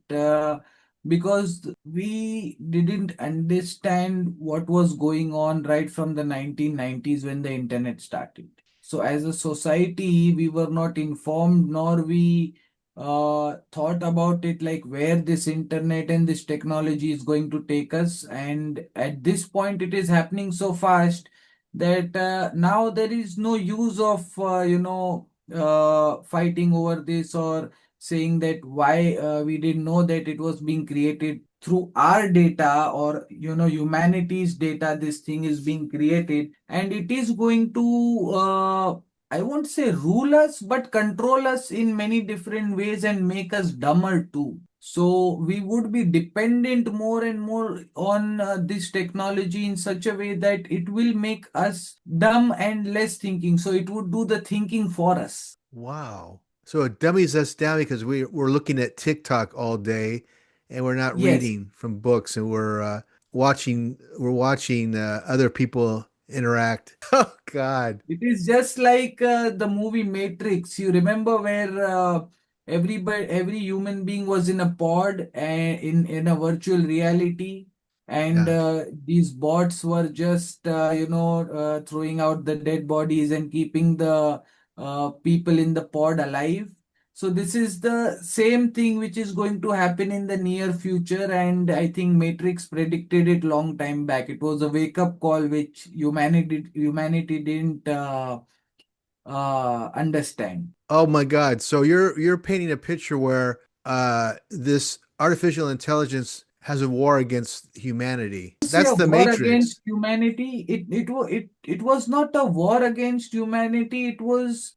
because we didn't understand what was going on right from the 1990s when the internet started. So, as a society, we were not informed, nor we thought about it like where this internet and this technology is going to take us. And at this point, it is happening so fast that now there is no use of fighting over this or saying that why we didn't know that it was being created through our data or humanity's data. This thing is being created and it is going to I won't say rule us but control us in many different ways and make us dumber too. So we would be dependent more and more on this technology in such a way that it will make us dumb and less thinking. So it would do the thinking for us. Wow. So it dummies us down because we're looking at TikTok all day and we're not Yes, reading from books, and we're watching other people interact. Oh God. it is just like the movie Matrix. You remember where every human being was in a pod and in a virtual reality, and Yeah. these bots were just throwing out the dead bodies and keeping the people in the pod alive. So this is the same thing which is going to happen in the near future, and I think Matrix predicted it long time back. It was a wake up call which humanity didn't understand. Oh my God. So you're painting a picture where this artificial intelligence has a war against humanity. Say That's a the war Matrix. against humanity. It was not a war against humanity. It was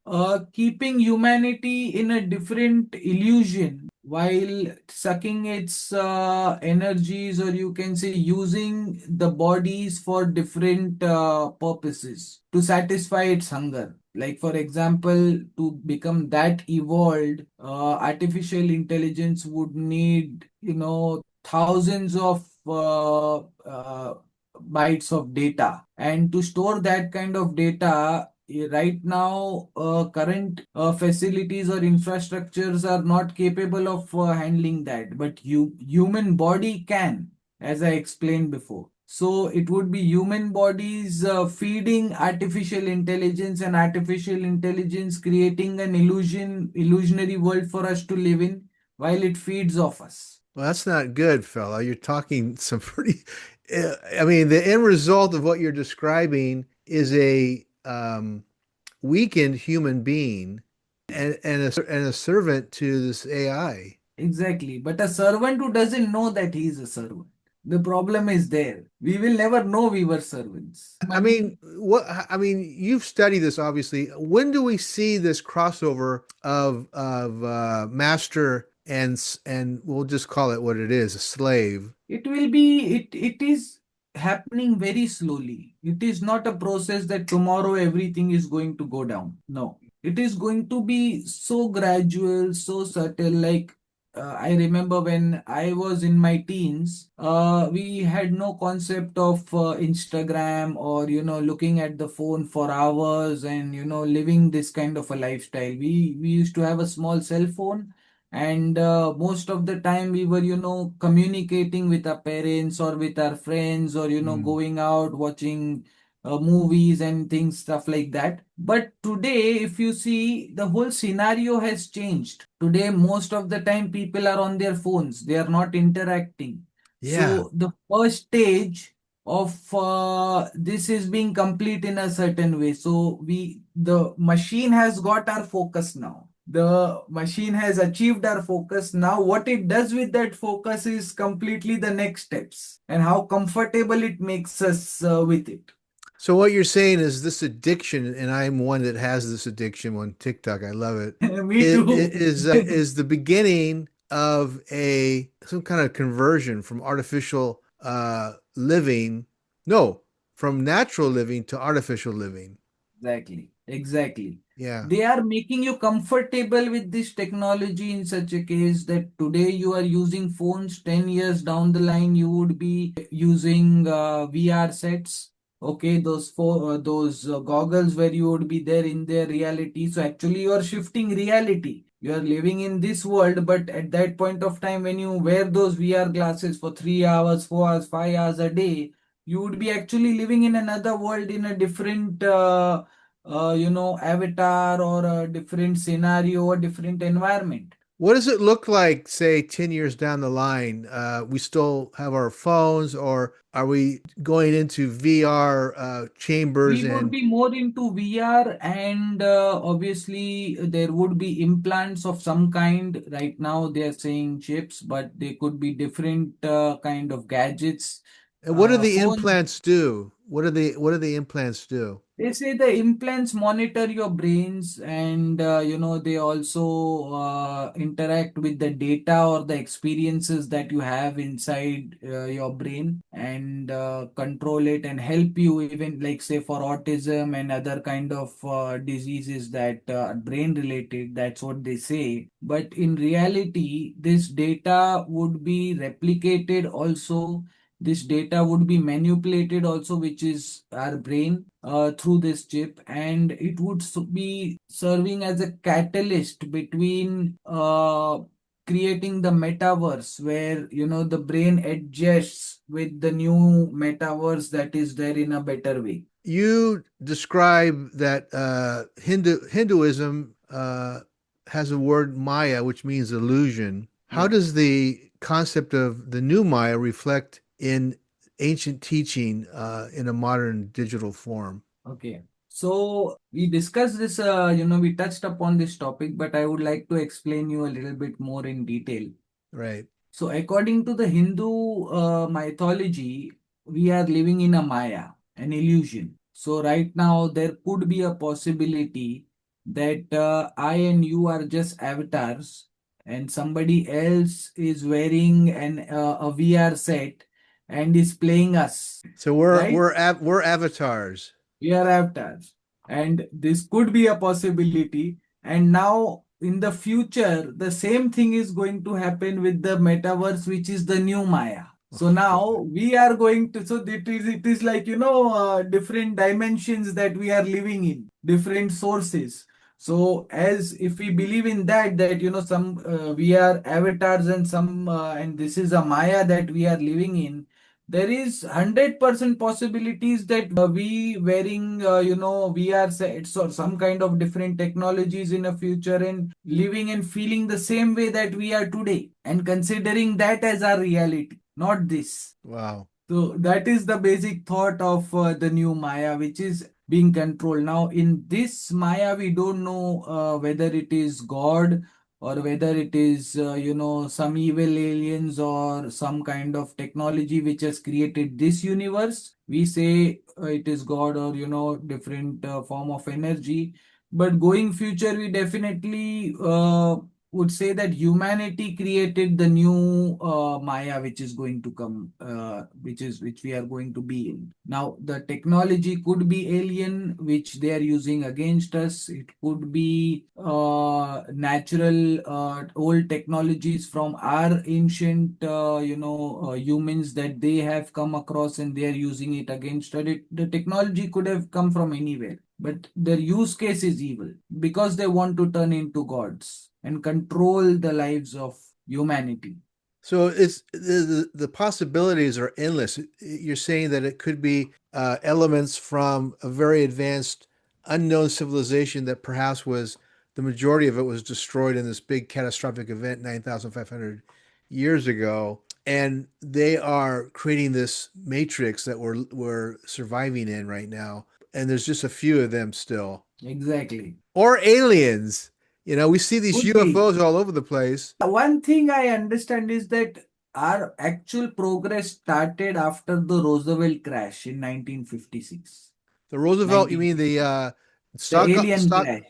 keeping humanity in a different illusion while sucking its energies, or you can say using the bodies for different purposes to satisfy its hunger. Like, for example, to become that evolved, artificial intelligence would need, thousands of bytes of data. And to store that kind of data, right now, current facilities or infrastructures are not capable of handling that. But human body can, as I explained before. So it would be human bodies feeding artificial intelligence, and artificial intelligence creating an illusionary world for us to live in while it feeds off us. Well, that's not good, fella. You're talking some pretty. I mean, the end result of what you're describing is a weakened human being and a servant to this AI. Exactly. But a servant who doesn't know that he is a servant. The problem is there. We will never know we were servants. I mean, what? I mean, you've studied this obviously. When do we see this crossover of master and we'll just call it what it is, a slave? It is happening very slowly. It is not a process that tomorrow everything is going to go down. No. It is going to be so gradual, so subtle. Like, I remember when I was in my teens, we had no concept of Instagram, or looking at the phone for hours and living this kind of a lifestyle. We used to have a small cell phone, and most of the time we were communicating with our parents or with our friends, or Hmm. going out watching movies and things, stuff like that. But today, if you see, the whole scenario has changed. Today, most of the time people are on their phones, they are not interacting. Yeah. So the first stage of this is being complete in a certain way. So the machine has got our focus now. The machine has achieved our focus. Now what it does with that focus is completely the next steps, and how comfortable it makes us with it. So what you're saying is this addiction, and I'm one that has this addiction on TikTok. I love it. Me too. Is the beginning of a some kind of conversion from artificial living, no, from natural living to artificial living. Exactly, exactly. Yeah. They are making you comfortable with this technology in such a case that today you are using phones, 10 years down the line, you would be using VR sets. Okay, those goggles where you would be there in their reality. So actually, you are shifting reality. You are living in this world, but at that point of time, when you wear those VR glasses for 3 hours, 4 hours, 5 hours a day, you would be actually living in another world, in a different avatar, or a different scenario, a different environment. What does it look like, say, 10 years down the line? We still have our phones, or are we going into VR chambers We would and be more into VR, and obviously there would be implants of some kind. Right now they are saying chips, but they could be different kind of gadgets. what do the Phones. implants do? What do the implants do? They say the implants monitor your brains, and they also interact with the data or the experiences that you have inside your brain, and control it and help you, even like say for autism and other kind of diseases that are brain related. That's what they say. But in reality, this data would be replicated also. This data would be manipulated also, which is our brain, through this chip, and it would be serving as a catalyst between creating the metaverse, where the brain adjusts with the new metaverse that is there in a better way. You describe that Hinduism has a word Maya, which means illusion. How Yeah. does the concept of the new Maya reflect in ancient teaching in a modern digital form? Okay. So we discussed this, we touched upon this topic, but I would like to explain you a little bit more in detail. Right. So, according to the Hindu mythology, we are living in a Maya, an illusion. So, right now, there could be a possibility that I and you are just avatars, and somebody else is wearing a VR set and is playing us, So we're right? we're we're avatars. We are avatars. And this could be a possibility. And now, in the future, the same thing is going to happen with the metaverse, which is the new Maya. So Oh God. now we are going to, so it is like, different dimensions that we are living in, different sources. So as if we believe in that, some we are avatars and and this is a Maya that we are living in, there is 100% possibilities that we wearing VR sets or some kind of different technologies in a future and living and feeling the same way that we are today and considering that as our reality, not this. Wow. So that is the basic thought of the new Maya, which is being controlled. Now, in this Maya, we don't know whether it is God or whether it is, some evil aliens or some kind of technology which has created this universe. We say it is God or, different form of energy. But going future, we definitely would say that humanity created the new Maya, which is going to come, which we are going to be in. Now, the technology could be alien, which they are using against us. It could be natural old technologies from our ancient, humans that they have come across and they are using it against us. The technology could have come from anywhere, but their use case is evil because they want to turn into gods and control the lives of humanity. So it's the possibilities are endless. You're saying that it could be elements from a very advanced unknown civilization that perhaps was the majority of it was destroyed in this big catastrophic event 9,500 years ago, and they are creating this matrix that we're surviving in right now. And there's just a few of them still. Exactly. Or aliens. We see these Could be. UFOs all over the place. One thing I understand is that our actual progress started after the Roosevelt crash in 1956. The Roosevelt, you mean the 1950. The stock alien stock crash.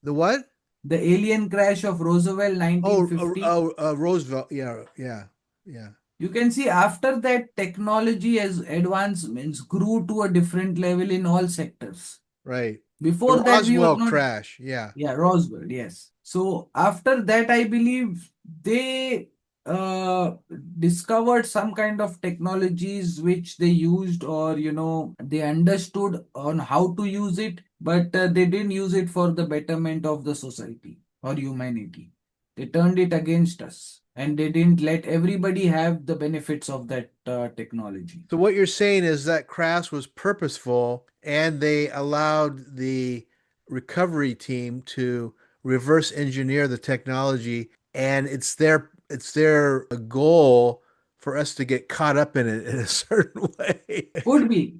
the what? The alien crash of Roosevelt Oh, 1950. Roosevelt. Yeah, yeah, yeah. You can see after that technology as advancements grew to a different level in all sectors. Right. The Before that, we were Roswell not. crash. Yeah. Yeah, Roswell, yes. So after that, I believe they uh, discovered some kind of technologies which they used or, they understood on how to use it, but they didn't use it for the betterment of the society or humanity. They turned it against us and they didn't let everybody have the benefits of that technology. So what you're saying is that crash was purposeful, and they allowed the recovery team to reverse engineer the technology, and it's their goal for us to get caught up in it in a certain way. Could be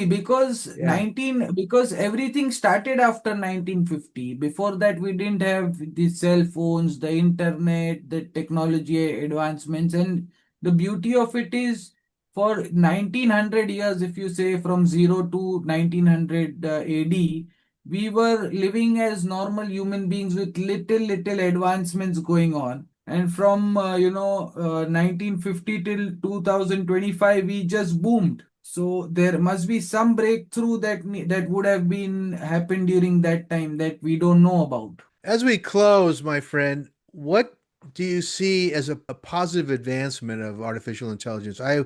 because Yeah. because everything started after 1950. Before that, we didn't have the cell phones, the internet, the technology advancements, and the beauty of it is for 1900 years, if you say from zero to 1900 AD, we were living as normal human beings with little advancements going on. And from 1950 till 2025, we just boomed. So there must be some breakthrough that would have been happened during that time that we don't know about. As we close, my friend, what do you see as a positive advancement of artificial intelligence? I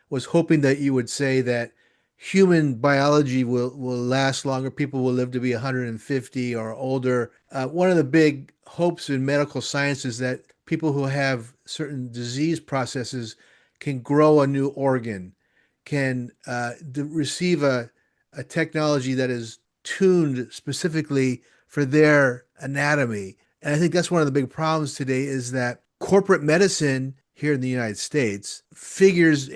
was hoping that you would say that human biology will last longer. People will live to be 150 or older. One of the big hopes in medical science is that people who have certain disease processes can grow a new organ, can receive a technology that is tuned specifically for their anatomy. And I think that's one of the big problems today is that corporate medicine here in the United States figures,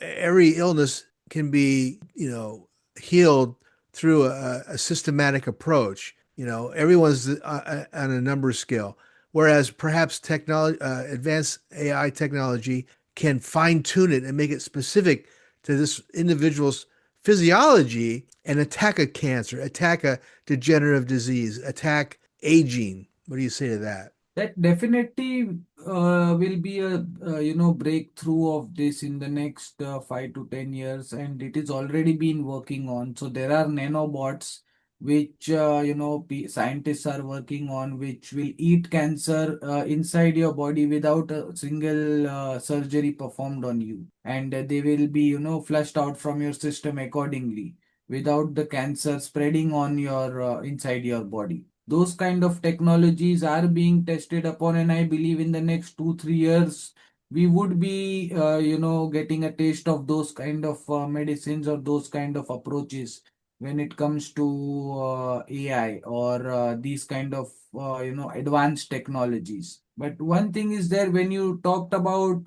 every illness can be, healed through a systematic approach. Everyone's on a number scale. whereas perhaps technology, advanced AI technology can fine tune it and make it specific to this individual's physiology and attack a cancer, attack a degenerative disease, attack aging. What do you say to that? That definitely will be a breakthrough of this in the next 5 to 10 years, and it is already been working on. So there are nanobots which scientists are working on, which will eat cancer inside your body without a single surgery performed on you, and they will be flushed out from your system accordingly without the cancer spreading on your inside your body. Those kind of technologies are being tested upon, and I believe in the next 2 3 years we would be getting a taste of those kind of medicines or those kind of approaches when it comes to AI or these kind of advanced technologies. But one thing is there, when you talked about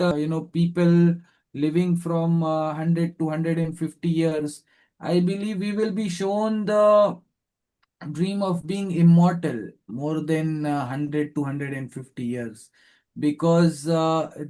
people living from 100 to 150 years, I believe we will be shown the dream of being immortal more than 100 to 150 years, because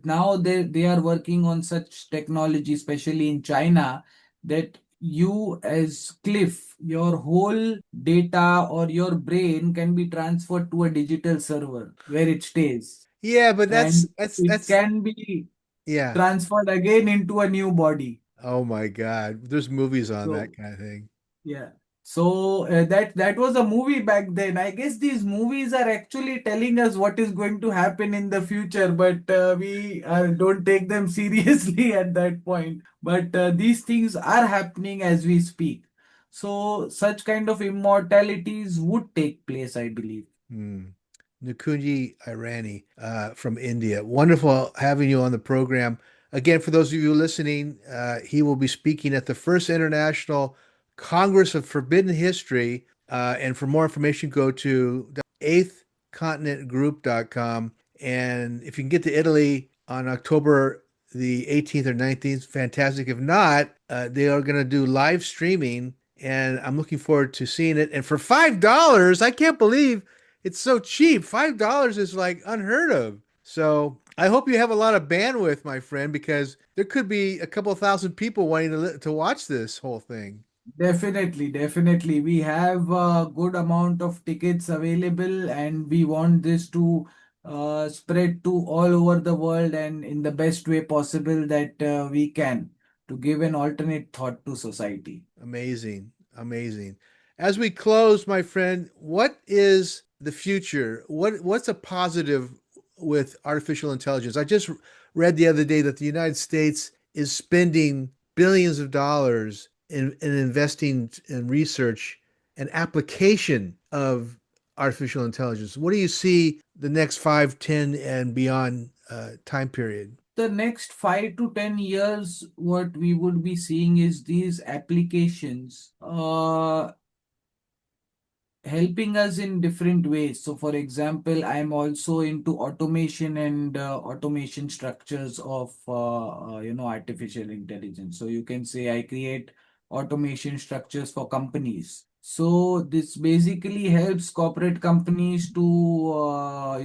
now they are working on such technology, especially in China, that you as Cliff, your whole data or your brain can be transferred to a digital server where it stays, Yeah, but that's and that's it that's can be yeah. transferred again into a new body. Oh my God. There's movies on that So kind of thing. yeah. So that was a movie back then. I guess these movies are actually telling us what is going to happen in the future, but we don't take them seriously at that point. But these things are happening as we speak. So such kind of immortalities would take place, I believe. Hmm. Nikunj Irani from India. Wonderful having you on the program. Again, for those of you listening, he will be speaking at the first International Congress of Forbidden History. And for more information, go to eighthcontinentgroup.com. And if you can get to Italy on October the 18th or 19th, fantastic. If not, they are going to do live streaming, and I'm looking forward to seeing it. And for $5, I can't believe it's so cheap. $5 is like unheard of. So I hope you have a lot of bandwidth, my friend, because there could be a couple thousand people wanting to watch this whole thing. Definitely, definitely. We have a good amount of tickets available, and we want this to spread to all over the world and in the best way possible that we can, to give an alternate thought to society. Amazing. Amazing. As we close, my friend, what is the future? What's a positive with artificial intelligence? I just read the other day that the United States is spending billions of dollars in investing in research and application of artificial intelligence. What do you see the next 5, 10, and beyond time period? The next 5 to 10 years, what we would be seeing is these applications helping us in different ways. So, for example, I'm also into automation and automation structures of artificial intelligence. So you can say I create automation structures for companies. So this basically helps corporate companies to uh,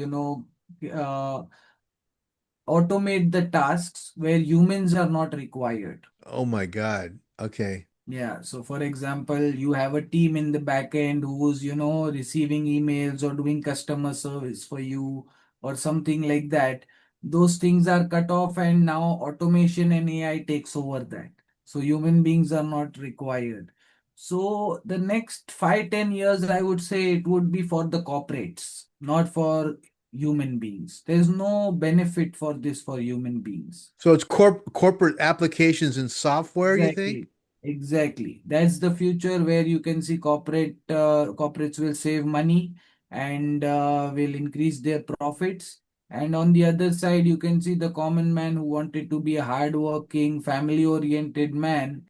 automate the tasks where humans are not required. Oh my God. Okay. Yeah, so for example, you have a team in the back end who's, receiving emails or doing customer service for you or something like that. Those things are cut off, and now automation and AI takes over that. So human beings are not required. So the next 5 10 years, I would say it would be for the corporates, not for human beings. There's no benefit for this for human beings. So it's corporate applications and software, you think? Exactly. Exactly. That's the future where you can see corporates will save money and will increase their profits. And on the other side, you can see the common man who wanted to be a hardworking, family-oriented man,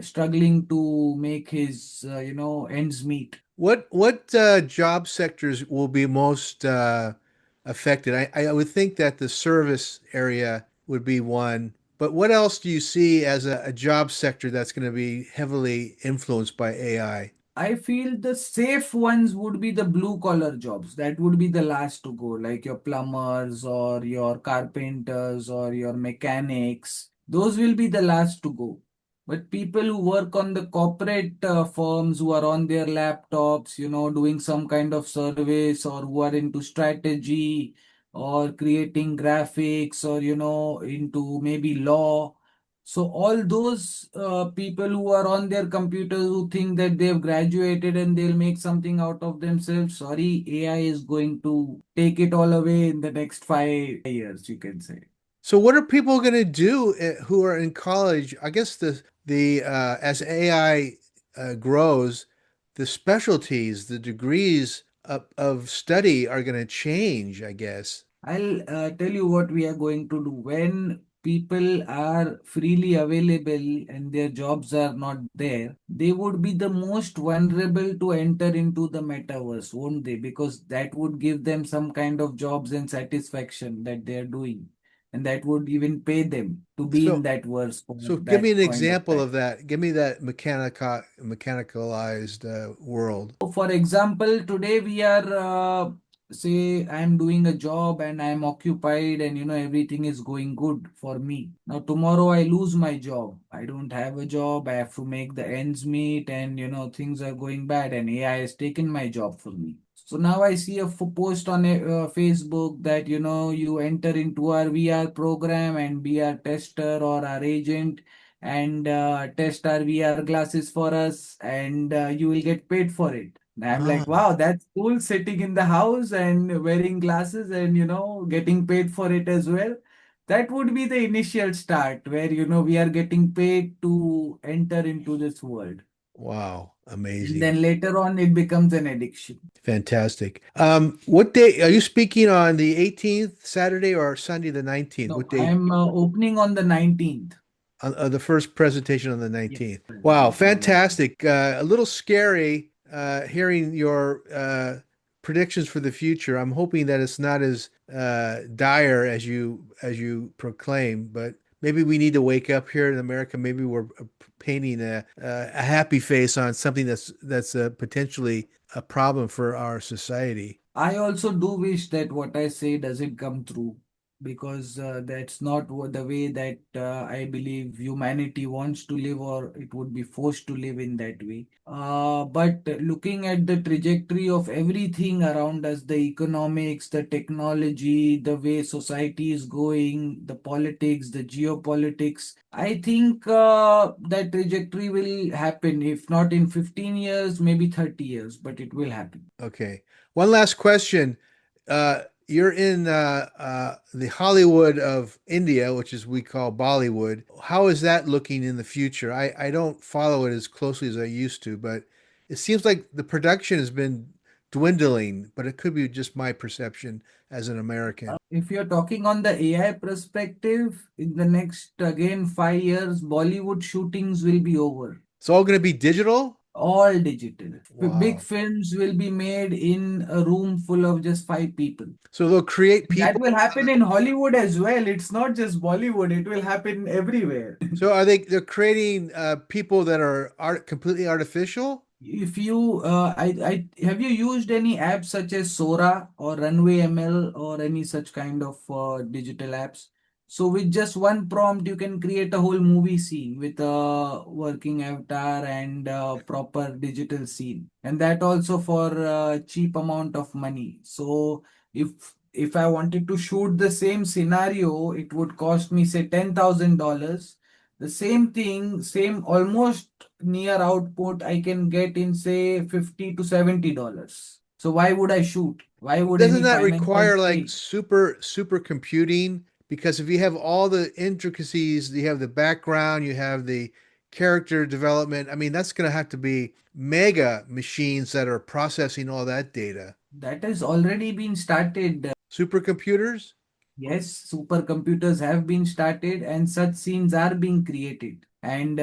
struggling to make his, ends meet. What job sectors will be most affected? I would think that the service area would be one, but what else do you see as a job sector that's going to be heavily influenced by AI? I feel the safe ones would be the blue collar jobs. That would be the last to go, like your plumbers or your carpenters or your mechanics. Those will be the last to go. But people who work on the corporate firms, who are on their laptops, doing some kind of service, or who are into strategy or creating graphics, or, into maybe law. So all those people who are on their computers, who think that they've graduated and they'll make something out of themselves, sorry, AI is going to take it all away in the next 5 years, you can say. So what are people going to do who are in college? I guess the as AI grows, the specialties, the degrees of study are going to change, I guess. I'll tell you what we are going to do. When people are freely available and their jobs are not there, they would be the most vulnerable to enter into the metaverse, won't they? Because that would give them some kind of jobs and satisfaction that they are doing. And that would even pay them to be in So that verse for so give me that an point of example time. of that. Give me that mechanicalized world. For example, today we are, say, I'm doing a job and I'm occupied and everything is going good for me. Now, tomorrow I lose my job. I don't have a job. I have to make the ends meet and things are going bad and AI has taken my job for me. So now I see a post on Facebook that you enter into our VR program and be our tester or our agent and test our VR glasses for us, and you will get paid for it. And I'm like, Ah, wow, that's cool, sitting in the house and wearing glasses and getting paid for it as well. That would be the initial start where we are getting paid to enter into this world. wow, And amazing. then later on, it becomes an addiction. Fantastic. What day are you speaking on the 18th, Saturday or Sunday the 19th? No, What I day? am opening on the 19th. The first presentation on the Yeah, 19th. Wow, presentation on the 19th. fantastic. A little scary hearing your predictions for the future. I'm hoping that it's not as dire as you proclaim, but maybe we need to wake up here in America. Maybe we're painting a happy face on something that's potentially a problem for our society. I also do wish that what I say doesn't come true, because that's not the way that I believe humanity wants to live, or it would be forced to live in that way. But looking at the trajectory of everything around us, the economics, the technology, the way society is going, the politics, the geopolitics, I think that trajectory will happen, if not in 15 years, maybe 30 years, but it will happen. Okay. One last question. You're in the Hollywood of India, which is we call Bollywood. How is that looking in the future? I don't follow it as closely as I used to, but it seems like the production has been dwindling, but it could be just my perception as an American. If you're talking on the AI perspective, in the next again 5 years, Bollywood shootings will be over. It's all going to be digital? All digital. Big Wow. films will be made in a room full of just five people. So they'll create That people. will happen in Hollywood as well. It's not just Bollywood, it will happen everywhere. So they're creating people that are completely artificial? If you, I have you used any apps such as Sora or Runway ML or any such kind of digital apps? So with just one prompt, you can create a whole movie scene with a working avatar and a proper digital scene, and that also for a cheap amount of money. So if I wanted to shoot the same scenario, it would cost me say $10,000. The same thing, same almost near output I can get in say 50 to $70. So why would I shoot? Why would Doesn't any that financial require like stake? super computing? Because if you have all the intricacies, you have the background, you have the character development, I mean, that's going to have to be mega machines that are processing all that data. That has already been started. Supercomputers? Yes, supercomputers have been started and such scenes are being created. And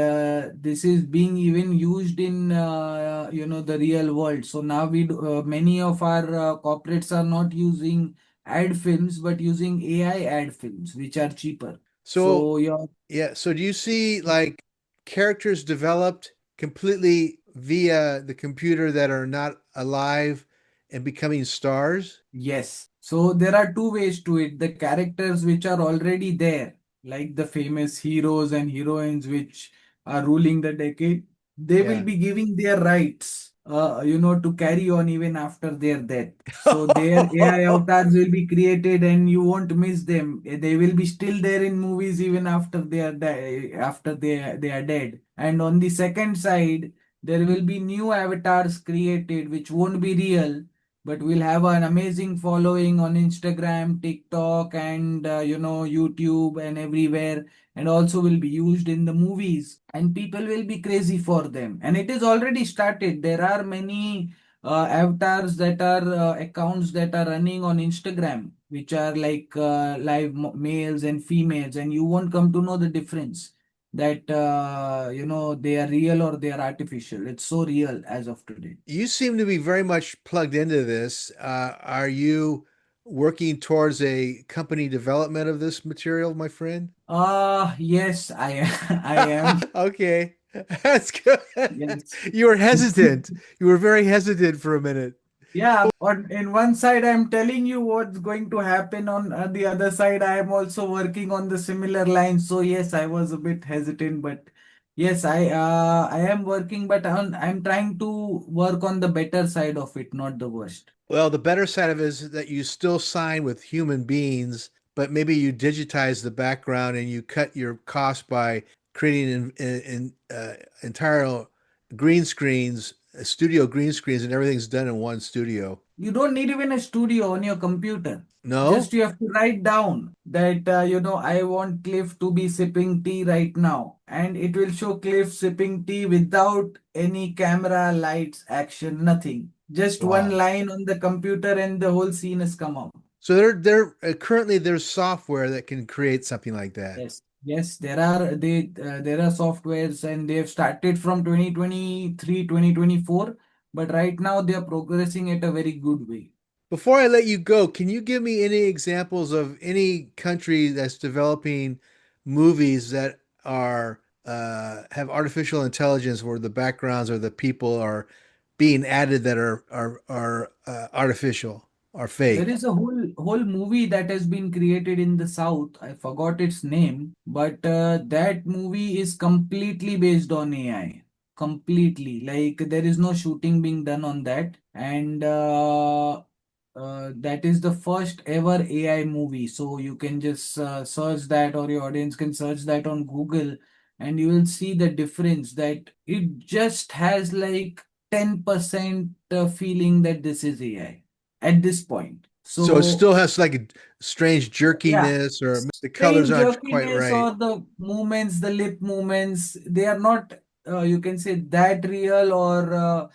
this is being even used in the real world. So now many of our corporates are not using ad films but using AI ad films, which are cheaper. So, So your yeah, so do you see like characters developed completely via the computer that are not alive and becoming stars? Yes. So there are two ways to it. The characters which are already there, like the famous heroes and heroines which are ruling the decade, they will Yeah. be giving their rights, to carry on even after their death. So their AI avatars will be created and you won't miss them. They will be still there in movies even after they are dead. And on the second side, there will be new avatars created which won't be real, but we'll have an amazing following on Instagram, TikTok, and YouTube and everywhere, and also will be used in the movies, and people will be crazy for them. And it is already started. There are many avatars that are accounts that are running on Instagram, which are like live males and females, and you won't come to know the difference that they are real or they are artificial. It's so real as of today. You seem to be very much plugged into this. Are you working towards a company development of this material, my friend? Yes, I am. Okay, that's good. Yes. You were hesitant. You were very hesitant for a minute. Yeah, on in one side I'm telling you what's going to happen, on the other side I am also working on the similar lines. So yes, I was a bit hesitant, but yes, I am working, but I'm trying to work on the better side of it, not the worst. Well, the better side of it is that you still sign with human beings, but maybe you digitize the background and you cut your cost by creating entire green screens, studio green screens, and everything's done in one studio. You don't need even a studio on your computer. Just No? you have to write down that, I want Cliff to be sipping tea right now. And it will show Cliff sipping tea without any camera, lights, action, nothing. Just one Wow. line on the computer and the whole scene has come out. So there currently there's software that can create something like that. Yes. Yes, there are softwares and they have started from 2023, 2024, but right now they are progressing at a very good way. Before I let you go, can you give me any examples of any country that's developing movies that are have artificial intelligence where the backgrounds or the people are being added that are artificial or There fake? is a whole movie that has been created in the South. I forgot its name, but that movie is completely based on AI. Completely. Like there is no shooting being done on that. And that is the first ever AI movie. So you can just search that, or your audience can search that on Google, and you will see the difference that it just has like 10% feeling that this is AI at this point. So it So still has like a strange yeah, jerkiness or the colors strange aren't quite jerkiness right. or the movements, the lip movements, they are not, you can say, that real, or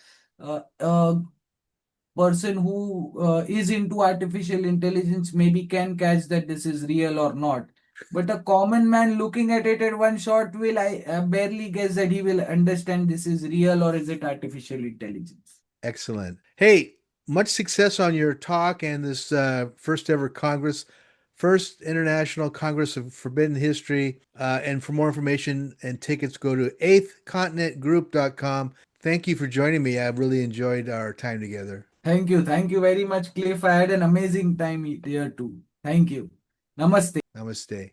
person who is into artificial intelligence maybe can catch that this is real or not. But a common man looking at it at one shot will I barely guess that he will understand this is real or is it artificial intelligence. Excellent. Hey, much success on your talk and this first ever Congress, first International Congress of Forbidden History. And for more information and tickets, go to eighthcontinentgroup.com. Thank you for joining me. I really enjoyed our time together. Thank you very much, Cliff. I had an amazing time here too. Thank you. Namaste. Namaste.